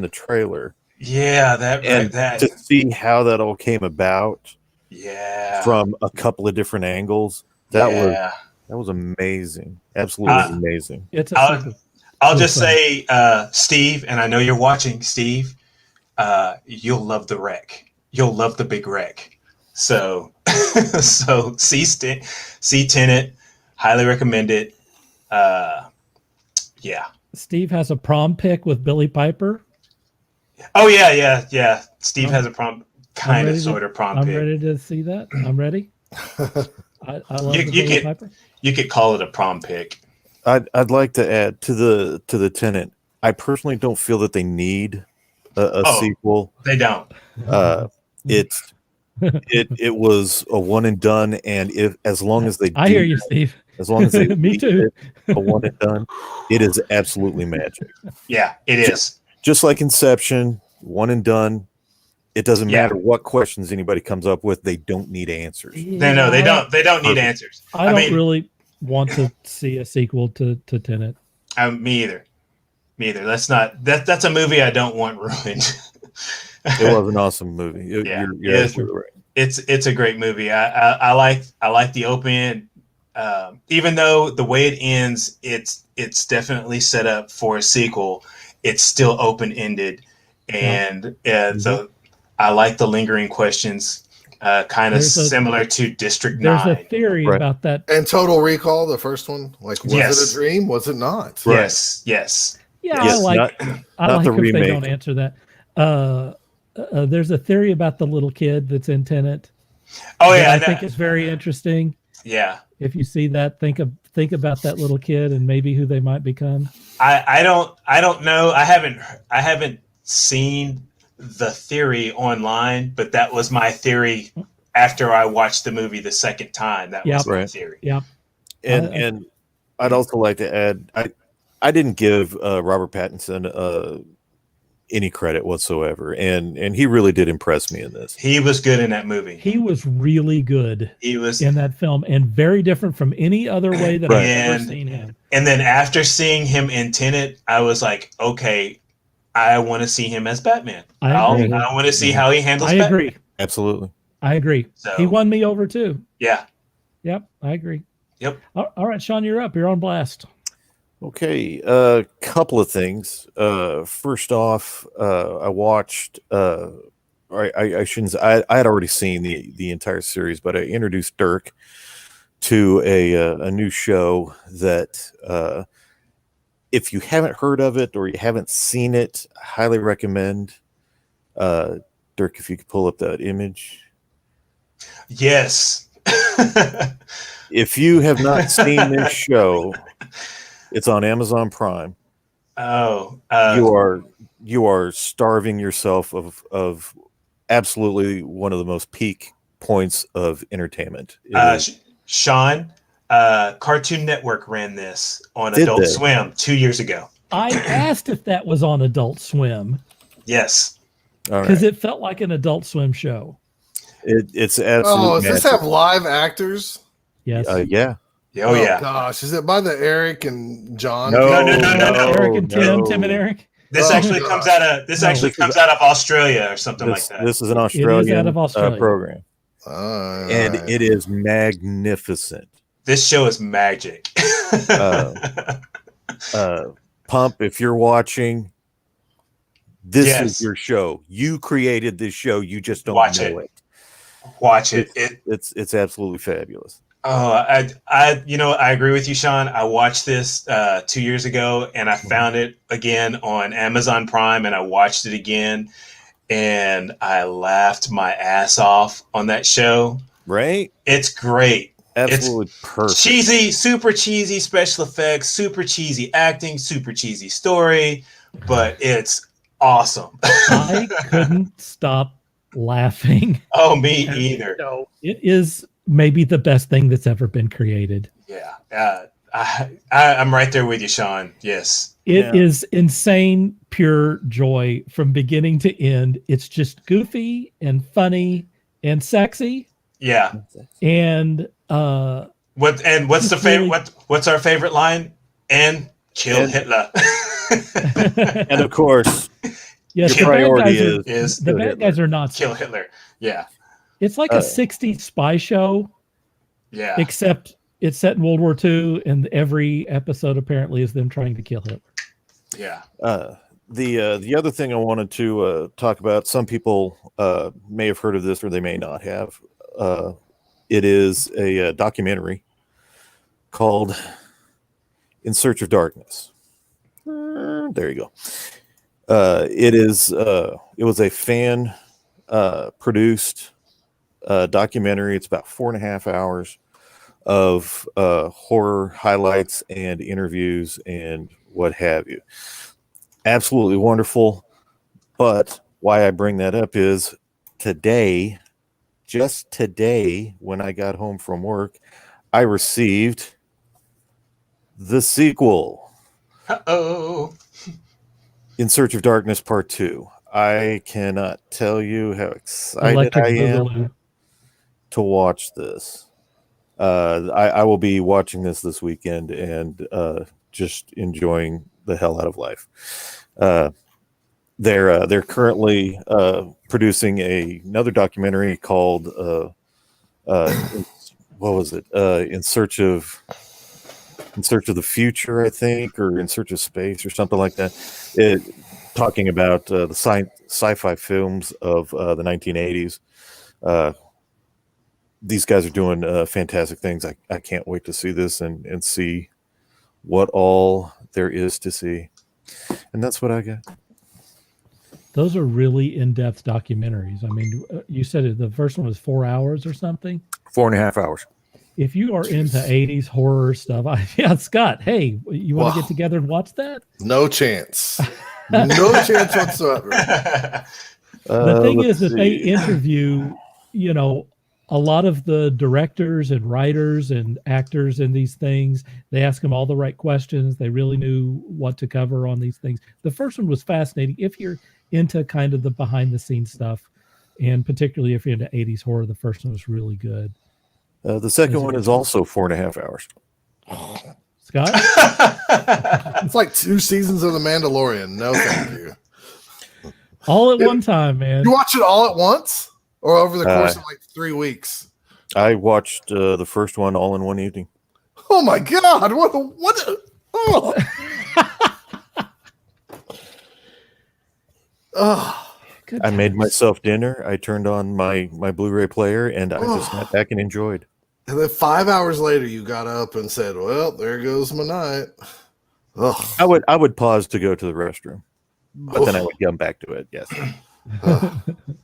the trailer. Yeah, to see how that all came about. Yeah, from a couple of different angles. That was amazing. Absolutely amazing. It's I'll just say, Steve, and I know you're watching, Steve, you'll love the wreck. You'll love the big wreck. So see Tenet, highly recommend it. Yeah. Steve has a prom pic with Billy Piper. Oh yeah. Steve has a prom, sort of prom pic. I'm ready to see that. I'm ready. I love Billy Piper. You could call it a prom pic. I'd like to add to the Tenet. I personally don't feel that they need a sequel. They don't. It was a one and done, and as long as they I hear you, Steve. As long as they me too. A one and done, it is absolutely magic. Yeah, it is. Just like Inception, one and done. It doesn't matter what questions anybody comes up with; they don't need answers. No, they don't. They don't need answers. I don't really want to see a sequel to Tenet. Me either. That's a movie I don't want ruined. It was an awesome movie. You're absolutely right. It's a great movie. I like the open. Even though the way it ends, it's definitely set up for a sequel. It's still open ended, and so I like the lingering questions. Kind of similar to District 9. There's a theory about that. And Total Recall, the first one, was it a dream? Was it not? Right. Yes. Yeah, yes, I like the if remake. they don't answer that. There's a theory about the little kid that's in Tenet. Oh yeah, I think it's very interesting. Yeah. If you see that, think about that little kid and maybe who they might become. I don't know. I haven't seen the theory online, but that was my theory after I watched the movie the second time. That was my theory. Yeah. And I'd also like to add, I didn't give Robert Pattinson any credit whatsoever, and he really did impress me in this. He was good in that movie. He was really good. He was in that film, and very different from any other way that I've ever seen him. And then after seeing him in Tenet, I was like, okay, I want to see him as Batman. I want to see how he handles Batman. Agree. Absolutely. I agree. So, he won me over too. Yeah. Yep. I agree. Yep. All right, Sean, you're up. You're on blast. Okay, a couple of things. First off, I watched. I shouldn't. I had already seen the entire series, but I introduced Dirk to a new show that if you haven't heard of it or you haven't seen it, I highly recommend. Dirk, if you could pull up that image. Yes. If you have not seen this show, it's on Amazon Prime. Oh, You are starving yourself of absolutely one of the most peak points of entertainment. Sean, Cartoon Network ran this on Did Adult they? Swim 2 years ago. I asked if that was on Adult Swim Yes. All because right. it felt like an Adult Swim show. It's Oh, absolutely does this have live actors? Yes. yeah. Oh, yeah. Gosh, is it by the Eric and John? No, No. Eric and Tim and Eric. This Oh, actually gosh. comes out of comes out of Australia or something like that. This is an It Australian is out of Australia. program, All and right. it is magnificent. This show is magic. Pump, if you're watching, this Yes. is your show. You created this show. You just don't Watch know it. it. Watch it. It's absolutely fabulous. Oh, I agree with you, Sean. I watched this 2 years ago, and I found it again on Amazon Prime, and I watched it again, and I laughed my ass off on that show. Right? It's great. Absolutely perfect. Cheesy, super cheesy special effects, super cheesy acting, super cheesy story, but it's awesome. I couldn't stop laughing. Oh, me either. No, it is maybe the best thing that's ever been created. Yeah. I'm right there with you, Sean. Yes. It is insane, pure joy from beginning to end. It's just goofy and funny and sexy. Yeah. And What's the favorite? really- What's our favorite line? And kill And- Hitler. And of course, yes, your priority is the bad guys are not. kill Hitler. Yeah. It's like a 60s spy show, Yeah. except it's set in World War II, and every episode apparently is them trying to kill Hitler. Yeah. the other thing I wanted to talk about, some people may have heard of this or they may not have. It is a documentary called In Search of Darkness. There you go. It was a fan produced documentary. It's about 4.5 hours of horror highlights and interviews and what have you. Absolutely wonderful. But why I bring that up is today, just today, when I got home from work, I received the sequel, Uh-oh. In Search of Darkness Part 2. I cannot tell you how excited Electric I am Boogaloo. to watch this. I will be watching this weekend and just enjoying the hell out of life. They're currently producing another documentary called what was it? In Search of the Future, I think, or In Search of Space, or something like that. Talking about the sci-fi films of the 1980s. These guys are doing fantastic things. I can't wait to see this and see what all there is to see. And that's what I got. Those are really in-depth documentaries. I mean, you said it, the first one was 4 hours or something. 4.5 hours. If you are into 80s horror stuff, Scott, hey, you want to get together and watch that? No chance. No chance whatsoever. The thing let's is that they see. interview, a lot of the directors and writers and actors in these things. They ask them all the right questions. They really knew what to cover on these things. The first one was fascinating. If you're into kind of the behind the scenes stuff, and particularly if you're into 80s horror, the first one was really good. The second one is also 4.5 hours. Scott? It's like 2 seasons of The Mandalorian. No, thank you. All at one time, man. You watch it all at once? Or over the course of like 3 weeks? I watched the first one all in one evening. Oh my God. What? Oh. Oh. Good I made times. myself dinner. I turned on my Blu-ray player, and I just sat back and enjoyed. And then 5 hours later, you got up and said, "Well, there goes my night." Oh, I would pause to go to the restroom, but then I would come back to it. Yes.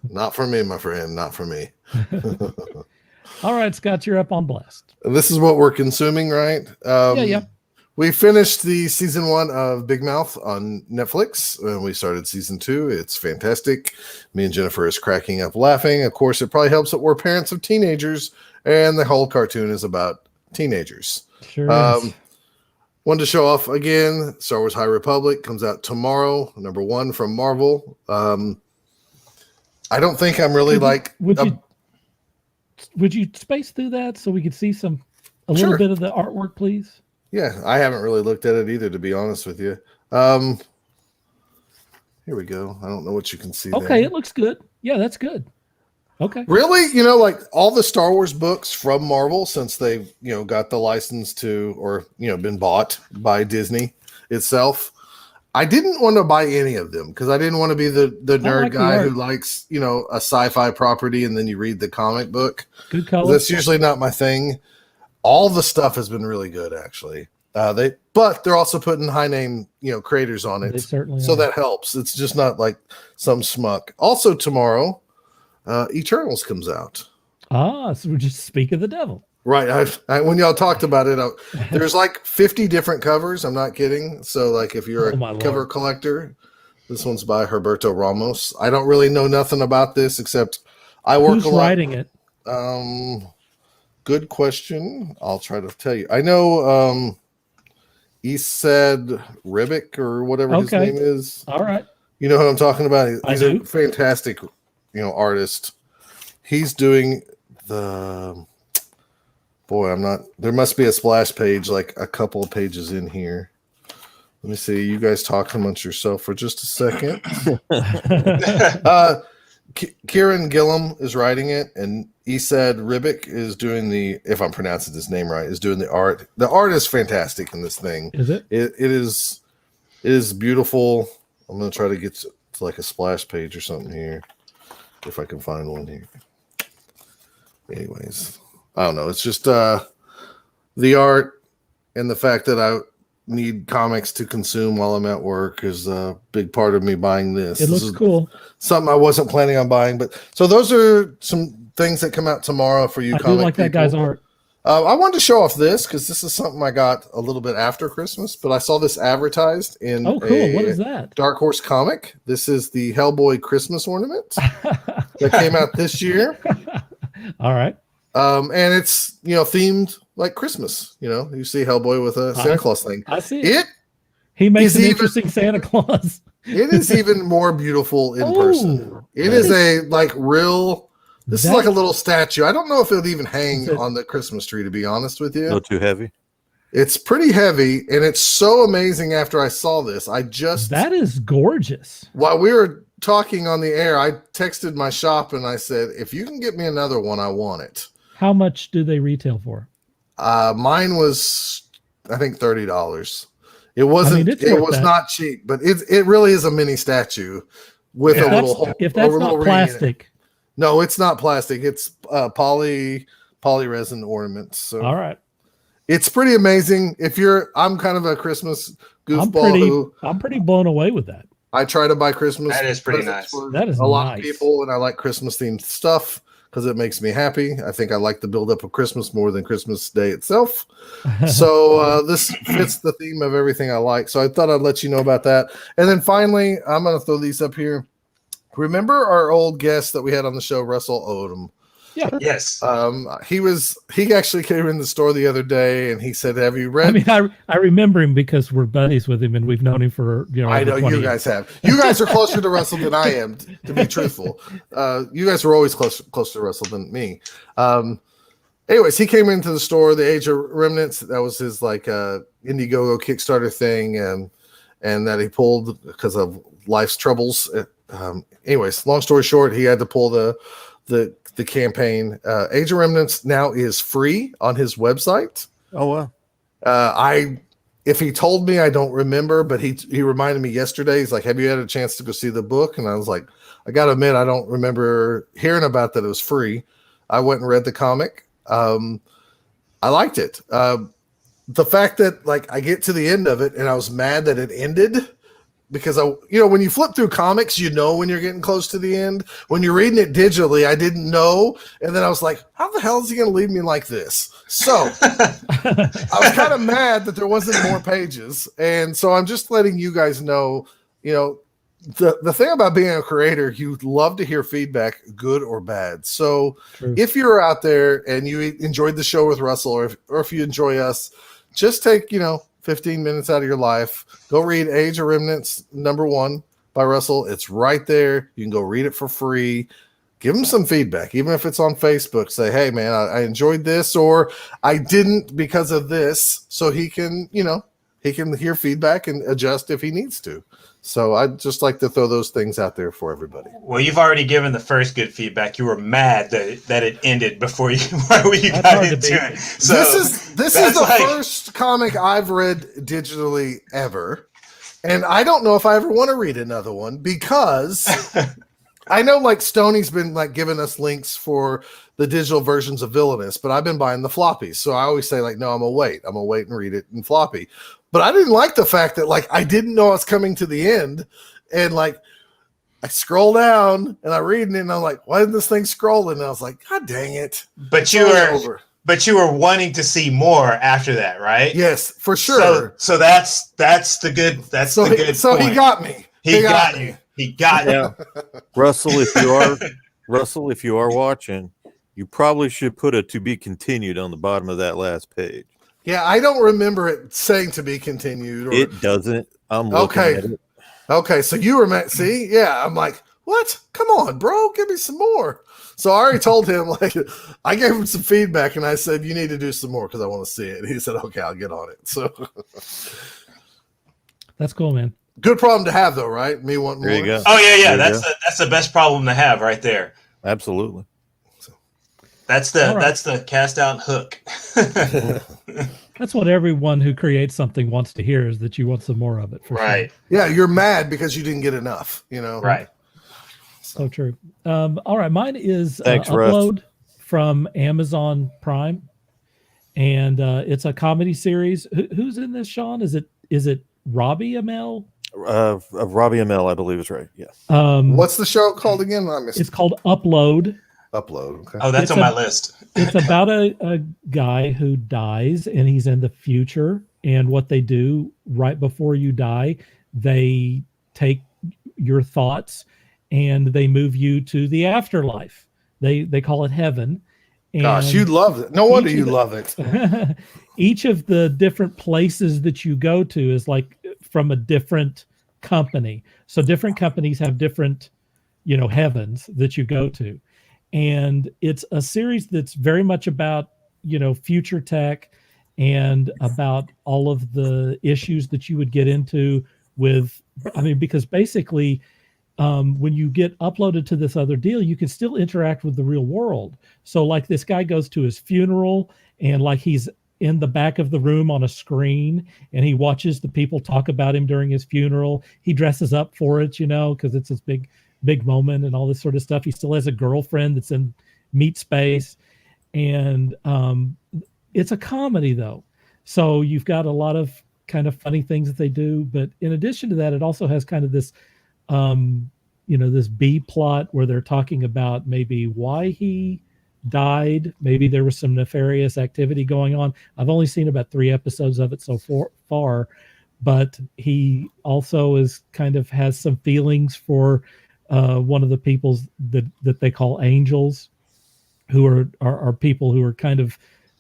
Not for me, my friend. Not for me. All right, Scott, you're up on Blast. This is what we're consuming, right? Yeah. We finished the season 1 of Big Mouth on Netflix, and we started season 2. It's fantastic. Me and Jennifer is cracking up laughing. Of course, it probably helps that we're parents of teenagers, and the whole cartoon is about teenagers. Sure is. Wanted to show off again. Star Wars High Republic comes out tomorrow, number 1 from Marvel. I don't think I'm really Would you space through that so we could see a little Sure. bit of the artwork, please? Yeah, I haven't really looked at it either, to be honest with you. Here we go. I don't know what you can see Okay, there. it looks good. Yeah, that's good. Okay. Really? Like all the Star Wars books from Marvel, since they've, got the license to, or, been bought by Disney itself. I didn't want to buy any of them because I didn't want to be the nerd like the guy art. who likes, a sci-fi property and then you read the comic book. Good color. That's usually not my thing. All the stuff has been really good, actually. But they're also putting high name, creators on They it, certainly so are. that helps. It's just not like some schmuck. Also tomorrow, Eternals comes out. So we're just speaking the devil. Right. When y'all talked about it, there's like 50 different covers. I'm not kidding. So, like, if you're Oh, my a cover Lord. collector, this one's by Herberto Ramos. I don't really know nothing about this except I work Who's a lot. writing it? Good question. I'll try to tell you. I know he said Ribic or whatever his Okay. name is. All right. You know what I'm talking about? I He's a do. fantastic, artist. He's doing the there must be a splash page, like a couple of pages in here. Let me see. You guys talk amongst yourself for just a second. Kieran Gillam is writing it, and he said Ribic is doing if I'm pronouncing his name right, is doing the art. The art is fantastic in this thing. Is it? It is beautiful. I'm gonna try to get to like a splash page or something here, if I can find one here. Anyways, I don't know. It's just the art and the fact that I need comics to consume while I'm at work is a big part of me buying this. It This looks is cool. something I wasn't planning on buying, but so those are some things that come out tomorrow for you. I do comic like that people. guy's art. I wanted to show off this because this is something I got a little bit after Christmas, but I saw this advertised in Oh, cool. What is that? Dark Horse comic. This is the Hellboy Christmas ornament that came out this year. All right. And it's, themed like Christmas. You see Hellboy with a Santa Claus thing. I see it. It He makes is an even- interesting Santa Claus. It is even more beautiful in person. It that is a like real. This is that- like a little statue. I don't know if it would even hang Is it- on the Christmas tree, to be honest with you. No too heavy. It's pretty heavy, and it's so amazing. After I saw this, That is gorgeous. while we were talking on the air, I texted my shop and I said, "If you can get me another one, I want it." How much do they retail for? Mine was, I think, $30. It wasn't. it's it worth was that. not cheap, but it really is a mini statue with a little hole. If that's a little not ring in it. plastic, No, it's not plastic. It's poly resin ornaments. So all right. it's pretty amazing. I'm kind of a Christmas goofball I'm pretty blown away with that. I try to buy Christmas. That is pretty presents nice. for That is a lot of nice. people, and I like Christmas themed stuff because it makes me happy. I think I like the build up of Christmas more than Christmas Day itself. So this fits the theme of everything I like. So I thought I'd let you know about that. And then finally, I'm going to throw these up here. Remember our old guest that we had on the show, Russell Odom? Yeah. Yes. He actually came in the store the other day and he said, "Have you read?" I mean, I remember him because we're buddies with him and we've known him for I over know 20 you years. guys have. You guys are closer to Russell than I am, to be truthful. You guys were always closer to Russell than me. Anyways, he came into the store, The Age of Remnants. That was his Indiegogo Kickstarter thing, and that he pulled because of life's troubles. Anyways, long story short, he had to pull the campaign. Age of Remnants now is free on his website. Oh wow. I if he told me, I don't remember, but he reminded me yesterday. He's like, "Have you had a chance to go see the book?" And I was like, "I got to admit, I don't remember hearing about that. It was free." I went and read the comic. I liked it. The fact that like I get to the end of it and I was mad that it ended because when you flip through comics, when you're getting close to the end. When you're reading it digitally, I didn't know, and then I was like, "How the hell is he going to leave me like this?" So I was kind of mad that there wasn't more pages, and so I'm just letting you guys know, the thing about being a creator, you love to hear feedback, good or bad. So True. If you're out there and you enjoyed the show with Russell, or if you enjoy us, just take 15 minutes out of your life. Go read Age of Remnants #1 by Russell. It's right there. You can go read it for free. Give him some feedback, even if it's on Facebook. Say, "Hey, man, I enjoyed this," or "I didn't because of this," so he can hear feedback and adjust if he needs to. So I'd just like to throw those things out there for everybody. Well, you've already given the first good feedback. You were mad that it ended before you got into it. So this is the first comic I've read digitally ever, and I don't know if I ever want to read another one because I know like Stoney's been like giving us links for the digital versions of Villainous, but I've been buying the floppies. So I always say like, no, I'm gonna wait and read it in floppy. But I didn't like the fact that like I didn't know I was coming to the end, and like I scroll down and I read it and I'm like, why isn't this thing scrolling? And I was like, God dang it! But you were wanting to see more after that, right? Yes, for sure. So that's the good. That's the good. So point. He got me. He got you. He got you. Russell, if you are watching, you probably should put a "to be continued" on the bottom of that last page. Yeah, I don't remember it saying "to be continued." It doesn't. I'm looking at it. Okay, so you were see? Yeah, I'm like, what? Come on, bro, give me some more. So I already told him, like, I gave him some feedback, and I said, you need to do some more because I want to see it. And he said, okay, I'll get on it. So that's cool, man. Good problem to have, though, right? Me wanting more. There you go. Oh yeah. That's the best problem to have right there. Absolutely. That's the cast out hook. That's what everyone who creates something wants to hear, is that you want some more of it. For right. Sure. Yeah, you're mad because you didn't get enough, Right. So true. All right, mine is Thanks, Upload from Amazon Prime, and it's a comedy series. Who's in this, Sean? Is it Robbie Amell? Robbie Amell, I believe is right. Yeah. What's the show called again? It's called Upload. Okay. Oh, that's on my list. It's about a guy who dies, and he's in the future. And what they do right before you die, they take your thoughts and they move you to the afterlife. They call it heaven. And gosh, you love it. No wonder you love it. Each of the different places that you go to is like from a different company. So different companies have different, heavens that you go to. And it's a series that's very much about, future tech and about all of the issues that you would get into because basically when you get uploaded to this other deal, you can still interact with the real world. So like this guy goes to his funeral and like he's in the back of the room on a screen and he watches the people talk about him during his funeral. He dresses up for it, because it's this big moment and all this sort of stuff. He still has a girlfriend that's in meat space, and it's a comedy though. So you've got a lot of kind of funny things that they do, but in addition to that, it also has kind of this, this B plot where they're talking about maybe why he died. Maybe there was some nefarious activity going on. I've only seen about 3 episodes of it so far, but he also has some feelings for one of the people that they call angels, who are people who are kind of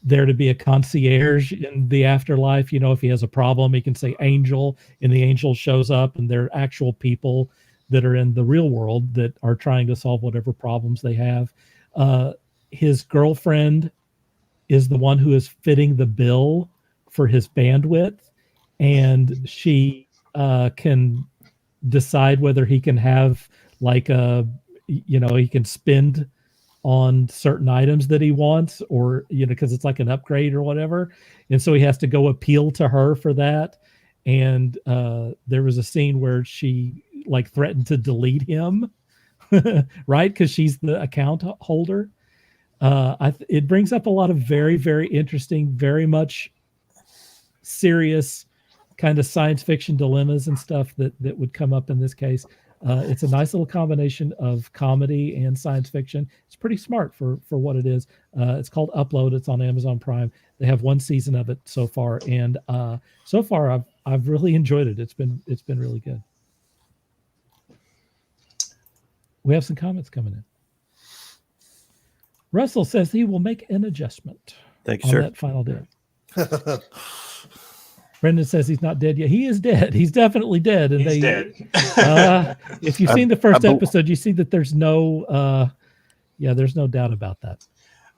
there to be a concierge in the afterlife. If he has a problem, he can say angel, and the angel shows up, and they're actual people that are in the real world that are trying to solve whatever problems they have. His girlfriend is the one who is fitting the bill for his bandwidth, and she can decide whether he can have he can spend on certain items that he wants, or because it's like an upgrade or whatever, and so he has to go appeal to her for that. And there was a scene where she like threatened to delete him, right? Because she's the account holder. It brings up a lot of very, very interesting, very much serious kind of science fiction dilemmas and stuff that would come up in this case. It's a nice little combination of comedy and science fiction. It's pretty smart for what it is. It's called Upload. It's on Amazon Prime. They have one season of it so far, and so far I've really enjoyed it. It's been really good. We have some comments coming in. Russell says he will make an adjustment Thank you, on sir. that final day. Brendan says he's not dead yet. He is dead. He's definitely dead. And He's dead. If you've seen the first episode, you see that there's no doubt about that.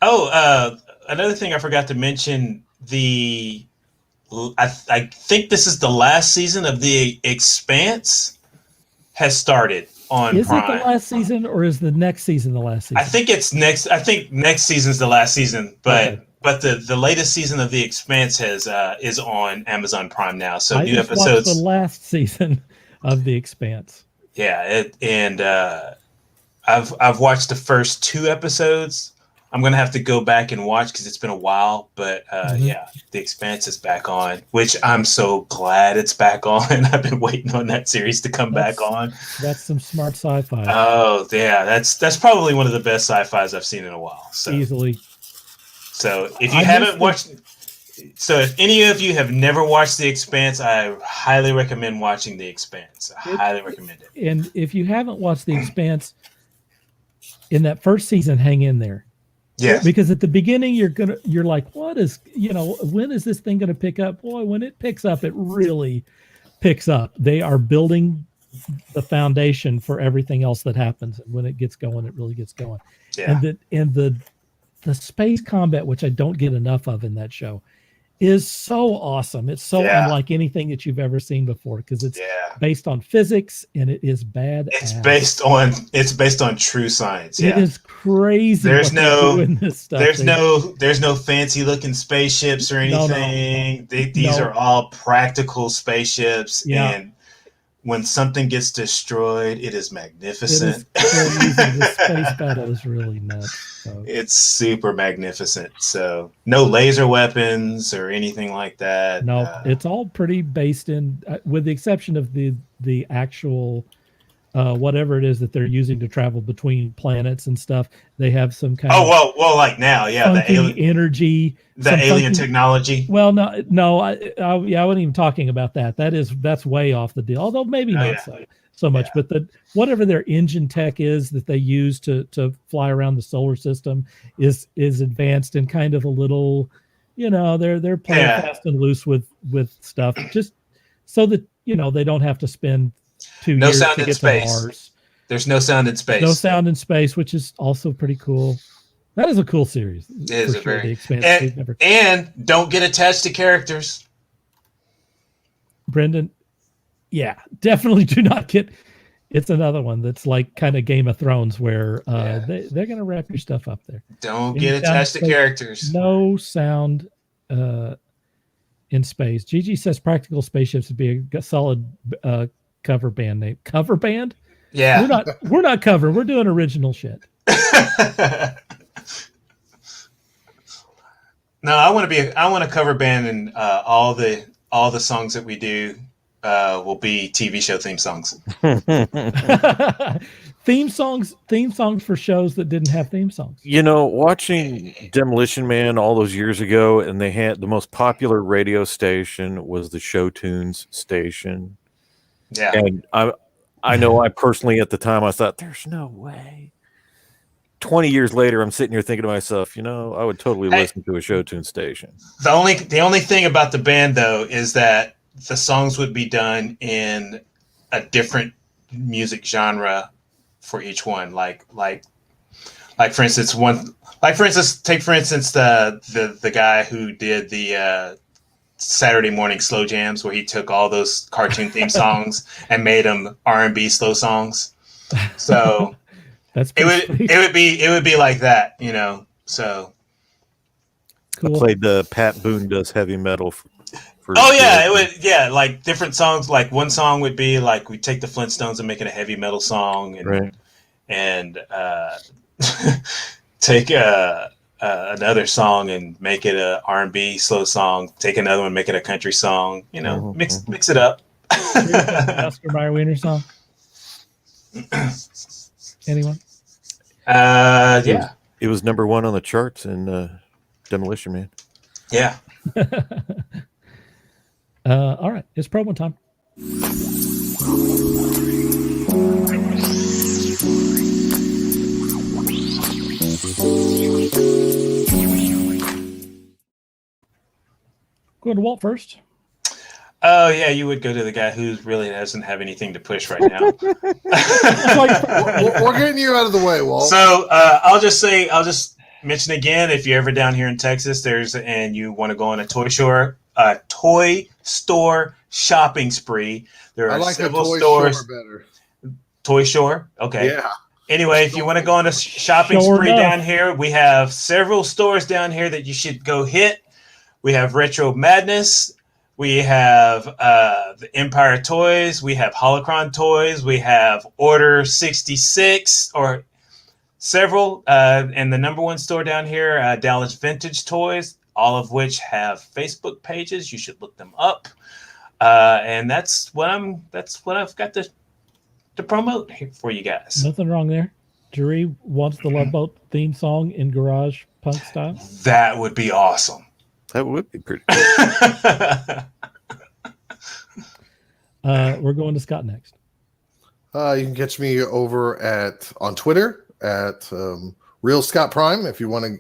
Oh, another thing I forgot to mention, I think this is the last season of The Expanse has started on Is Prime. it the last season, or is the next season the last season? I think it's next. I think next season's the last season, but Okay. but the latest season of The Expanse is on Amazon Prime now. So I new just watched episodes. the last season of The Expanse. Yeah, I've watched the first 2 episodes. I'm gonna have to go back and watch because it's been a while. But yeah, The Expanse is back on, which I'm so glad it's back on. I've been waiting on that series to come back on. That's some smart sci-fi. Oh yeah, that's probably one of the best sci-fis I've seen in a while. So Easily. So if you haven't watched, so if any of you have never watched The Expanse, I highly recommend watching The Expanse. I highly recommend it. And if you haven't watched The Expanse, in that first season, hang in there. Yeah. Because at the beginning, you're like, what is, when is this thing going to pick up? Boy, when it picks up, it really picks up. They are building the foundation for everything else that happens. And when it gets going, it really gets going. Yeah. And the space combat, which I don't get enough of in that show, is so awesome. It's so unlike anything that you've ever seen before, because it's based on physics and it is bad. It's based on true science. Yeah. It is crazy. There's no this stuff. there's no fancy looking spaceships or anything. No. These are all practical spaceships, Yeah. and when something gets destroyed, it is magnificent. It is crazy. The space battle is really nuts. So. It's super magnificent. So no laser weapons or anything like that. No, it's all pretty based in, with the exception of the actual whatever it is that they're using to travel between planets and stuff. They have some kind of well, like now, yeah, the alien energy, the alien technology. Well, no, I wasn't even talking about that. That's way off the deal. Although maybe not so much, but whatever their engine tech is that they use to fly around the solar system is advanced and kind of a little, they're playing fast and loose with stuff, just so that they don't have to spend 2 years to get to Mars. There's no sound in space. No sound in space, which is also pretty cool. That is a cool series. It is a very Expanse. And don't get attached to characters. Brendan, yeah, definitely do not get. It's another one that's like kind of Game of Thrones, where they're going to wrap your stuff up there. Don't get attached to characters. No sound in space. Gigi says practical spaceships would be a solid cover band name. Cover band? Yeah, we're not covering. We're doing original shit. No, I want to cover band, and all the songs that we do will be TV show theme songs. theme songs for shows that didn't have theme songs. Watching Demolition Man all those years ago, and they had the most popular radio station was the Show Tunes station. Yeah, and I know I personally at the time I thought there's no way. 20 years later, I'm sitting here thinking to myself, I would totally listen to a Show Tune station. The only thing about the band though is that the songs would be done in a different music genre for each one. Like for instance, take for instance the guy who did the Saturday morning slow jams, where he took all those cartoon theme songs and made them R&B slow songs. So That's it would be like that, you know. So cool. I played the Pat Boone Does Heavy Metal. Oh yeah, it would. Yeah, like different songs. Like one song would be like we take the Flintstones and make it a heavy metal song, and Right. and take another song and make it a R&B slow song. Take another one, make it a country song. You know, mix it up. Oscar Mayer Wiener song. Anyone? Yeah, It was number 1 on the charts in Demolition Man. yeah. All right, it's promo time. Going to Walt first. Oh yeah, you would go to the guy who really doesn't have anything to push right now. We're getting you out of the way, Walt. So I'll just mention again, if you're ever down here in Texas, and you want to go on a toy store shopping spree. There are I like several the toy stores. store better. Toy store, okay. Yeah. Anyway, if you want to go on a shopping Sure spree enough. down here, we have several stores down here that you should go hit. We have Retro Madness. We have the Empire Toys. We have Holocron Toys. We have Order 66 or several. And the number one store down here, Dallas Vintage Toys, all of which have Facebook pages. You should look them up. And that's what I've got to promote here for you guys. Nothing wrong there. Jerry wants the Love Boat theme song in garage punk style. That would be awesome. That would be pretty cool. We're going to Scott next. You can catch me over on Twitter at Real Scott Prime if you want to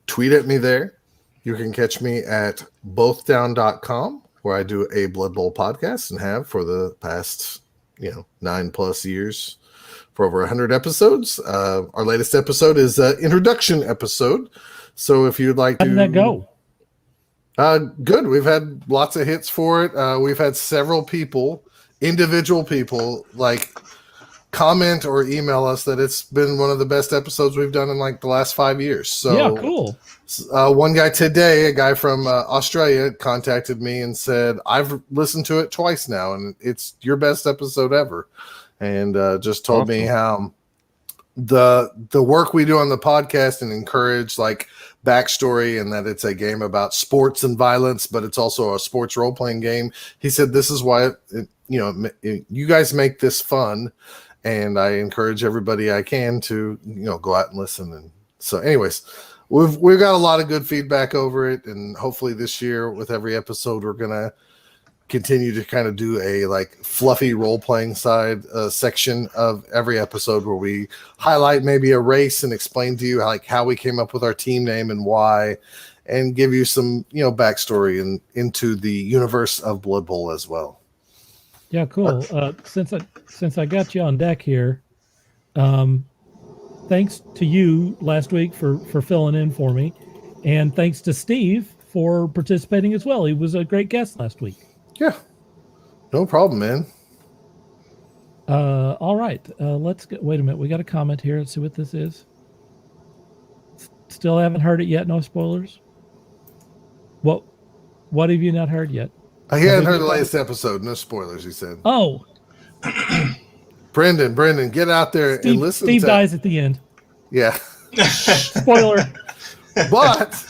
tweet at me there. You can catch me at bothdown.com where I do a Blood Bowl podcast and have for the past 9+ years for over 100 episodes. Our latest episode is an introduction episode. So if you'd like How did that go? Good. We've had lots of hits for it. We've had several individual people, like comment or email us that it's been one of the best episodes we've done in like the last 5 years. So Yeah, cool. One guy today, a guy from Australia, contacted me and said, "I've listened to it twice now, and it's your best episode ever." And just told me how the work we do on the podcast and encourage like backstory, and that it's a game about sports and violence, but it's also a sports role-playing game. He said, "This is why you guys make this fun, and I encourage everybody I can to go out and listen." And so, anyways, we've got a lot of good feedback over it, and hopefully this year with every episode we're gonna continue to kind of do a like fluffy role-playing side section of every episode where we highlight maybe a race and explain to you how we came up with our team name and why, and give you some backstory and into the universe of Blood Bowl as well. Yeah, cool. Since I got you on deck here, thanks to you last week for filling in for me, and thanks to Steve for participating as well. He was a great guest last week. Yeah, no problem, man. All right, let's get. Wait a minute, we got a comment here. Let's see what this is. Still haven't heard it yet. No spoilers. What have you not heard yet? I hadn't heard the latest episode. No spoilers, he said. Oh, Brendan, get out there and listen. Steve dies at the end. Yeah. Spoiler. But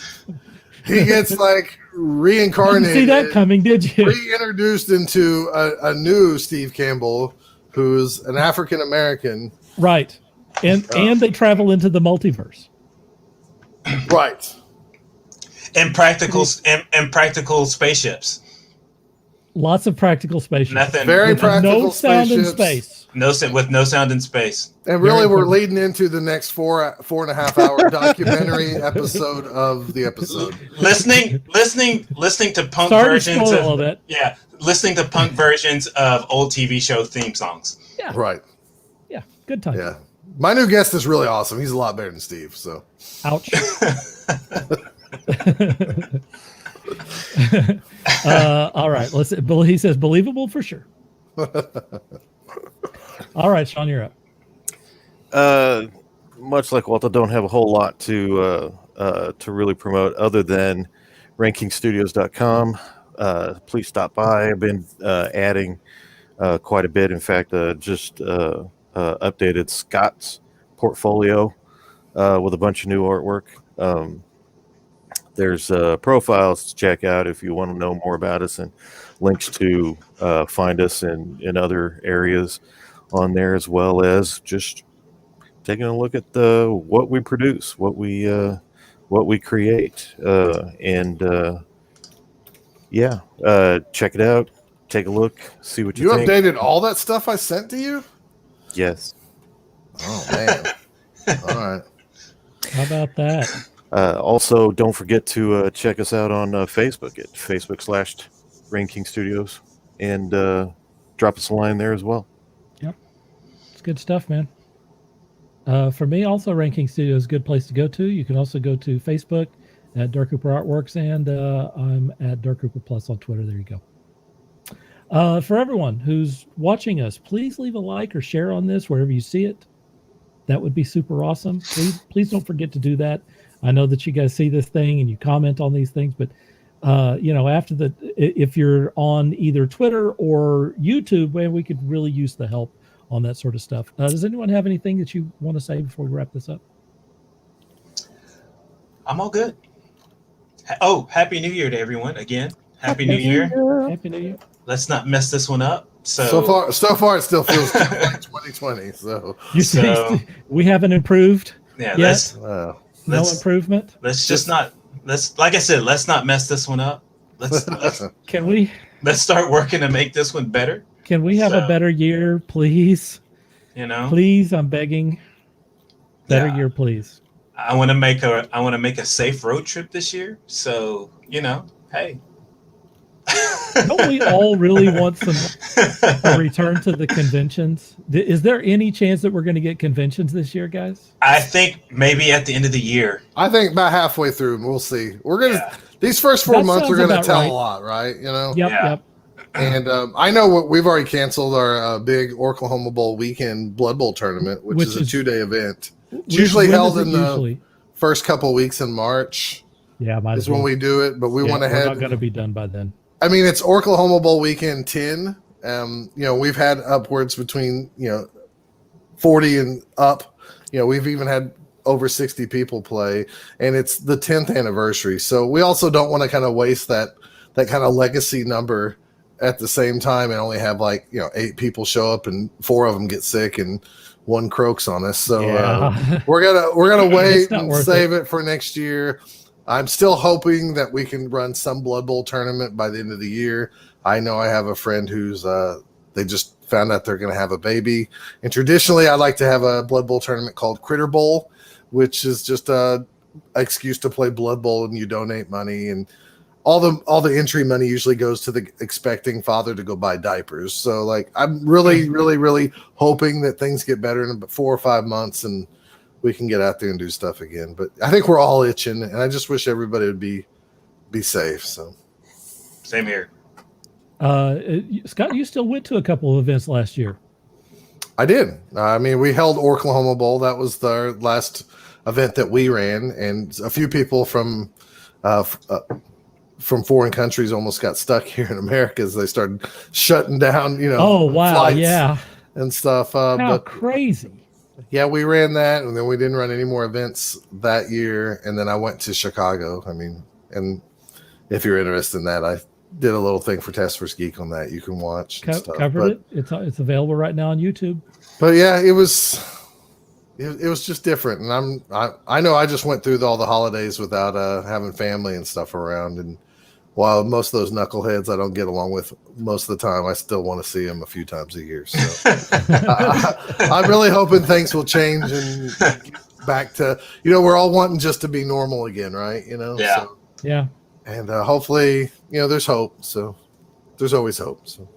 he gets like reincarnated. Didn't see that coming, did you? Reintroduced into a new Steve Campbell, who's an African American. Right. And they travel into the multiverse. Right. And practical spaceships. Lots of practical spaceships. Nothing. Very With practical no sound in spaceships. space. With no sound in space. And really, Very we're important. leading into the next 4.5 hour documentary episode of the episode. Listening to punk Sorry to versions spoil all of that. listening to punk versions of old TV show theme songs. Yeah. Right. Yeah. Good time. Yeah. My new guest is really awesome. He's a lot better than Steve. So. Ouch. All right. He says believable for sure. All right, Sean, you're up. Much like Walter, don't have a whole lot to really promote other than rankingstudios.com. Please stop by. I've been adding quite a bit. In fact, just updated Scott's portfolio with a bunch of new artwork. There's profiles to check out if you want to know more about us, and links to find us in other areas on there, as well as just taking a look at what we produce, what we create, and check it out. Take a look, see what you think. You updated all that stuff I sent to you? Yes. Oh man. All right. How about that? Also, don't forget to check us out on Facebook at Facebook/Rain Studios, and drop us a line there as well. Yep. It's good stuff, man. For me, also, Ranking Studios is a good place to go to. You can also go to Facebook at Dark Cooper Artworks, and I'm at Dark Cooper Plus on Twitter. There you go. For everyone who's watching us, please leave a like or share on this wherever you see it. That would be super awesome. Please don't forget to do that. I know that you guys see this thing and you comment on these things, but after if you're on either Twitter or YouTube, man, we could really use the help on that sort of stuff. Does anyone have anything that you want to say before we wrap this up? I'm all good. Oh, Happy New Year to everyone again. Happy New Year. Happy New Year. Let's not mess this one up. So far, it still feels like 2020. So we haven't improved. Yeah, yet? Wow. No improvement. Let's like I said, let's not mess this one up. Let's start working to make this one better. Can we have a better year, please? Please, I'm begging. Better year, please. I want to make a safe road trip this year. So, hey. Don't we all really want a return to the conventions? Is there any chance that we're going to get conventions this year, guys? I think maybe at the end of the year. I think about halfway through, we'll see. We're gonna these first 4 months are gonna tell a lot, right? Yep. And I know we've already canceled our big Oklahoma Bowl weekend Blood Bowl tournament, which is a 2-day event. It's usually held in the first couple of weeks in March. Yeah, is when we do it, but we went ahead. We're not going to be done by then. I mean, it's Oklahoma Bowl weekend 10. We've had upwards between 40 and up. We've even had over 60 people play, and it's the 10th anniversary. So we also don't want to kind of waste that kind of legacy number at the same time and only have 8 people show up and 4 of them get sick and 1 croaks on us. So we're gonna wait and save it for next year. I'm still hoping that we can run some Blood Bowl tournament by the end of the year. I know I have a friend who's they just found out they're going to have a baby. And traditionally, I like to have a Blood Bowl tournament called Critter Bowl, which is just a excuse to play Blood Bowl, and you donate money, and all the entry money usually goes to the expecting father to go buy diapers. So I'm really, really, really hoping that things get better in 4 or 5 months and we can get out there and do stuff again. But I think we're all itching, and I just wish everybody would be safe. So same here. Scott, you still went to a couple of events last year. I did. I mean, we held Oklahoma Bowl. That was the last event that we ran, and a few people from foreign countries almost got stuck here in America as they started shutting down, flights and stuff. How crazy. Yeah, we ran that, and then we didn't run any more events that year. And then I went to Chicago. I mean, and if you're interested in that, I did a little thing for Taskforce Geek on that. You can watch. Covered it. It's available right now on YouTube. But yeah, it was just different. And I know I just went through all the holidays without having family and stuff around. And while most of those knuckleheads I don't get along with most of the time, I still want to see them a few times a year. So I'm really hoping things will change and get back to, we're all wanting just to be normal again, right? Yeah. So, yeah. And hopefully, there's hope. So there's always hope. So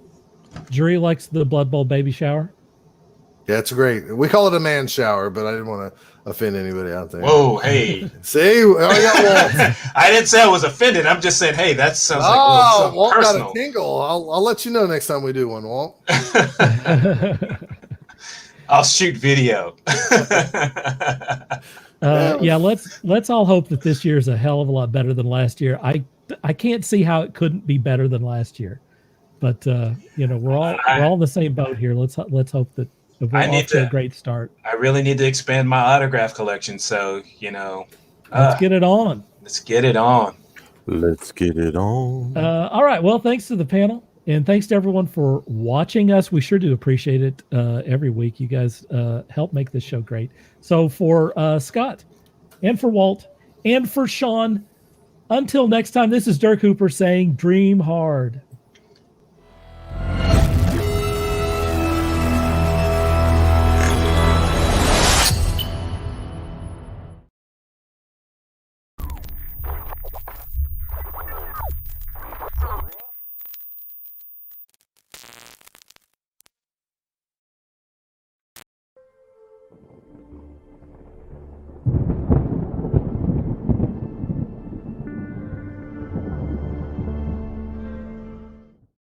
Jury likes the Blood Bowl baby shower. Yeah, it's great. We call it a man shower, but I didn't want to offend anybody out there. Whoa, hey. See? I got Walt. I didn't say I was offended. I'm just saying, hey, that sounds like Walt personal. Got a tingle. I'll let you know next time we do one, Walt. I'll shoot video. Yeah, let's all hope that this year is a hell of a lot better than last year. I can't see how it couldn't be better than last year, but we're all in the same boat here. Let's hope that we're off to a great start. I really need to expand my autograph collection, so let's get it on. Let's get it on. Let's get it on. All right. Well, thanks to the panel. And thanks to everyone for watching us. We sure do appreciate it every week. You guys help make this show great. So for Scott and for Walt and for Sean, until next time, this is Dirk Hooper saying dream hard.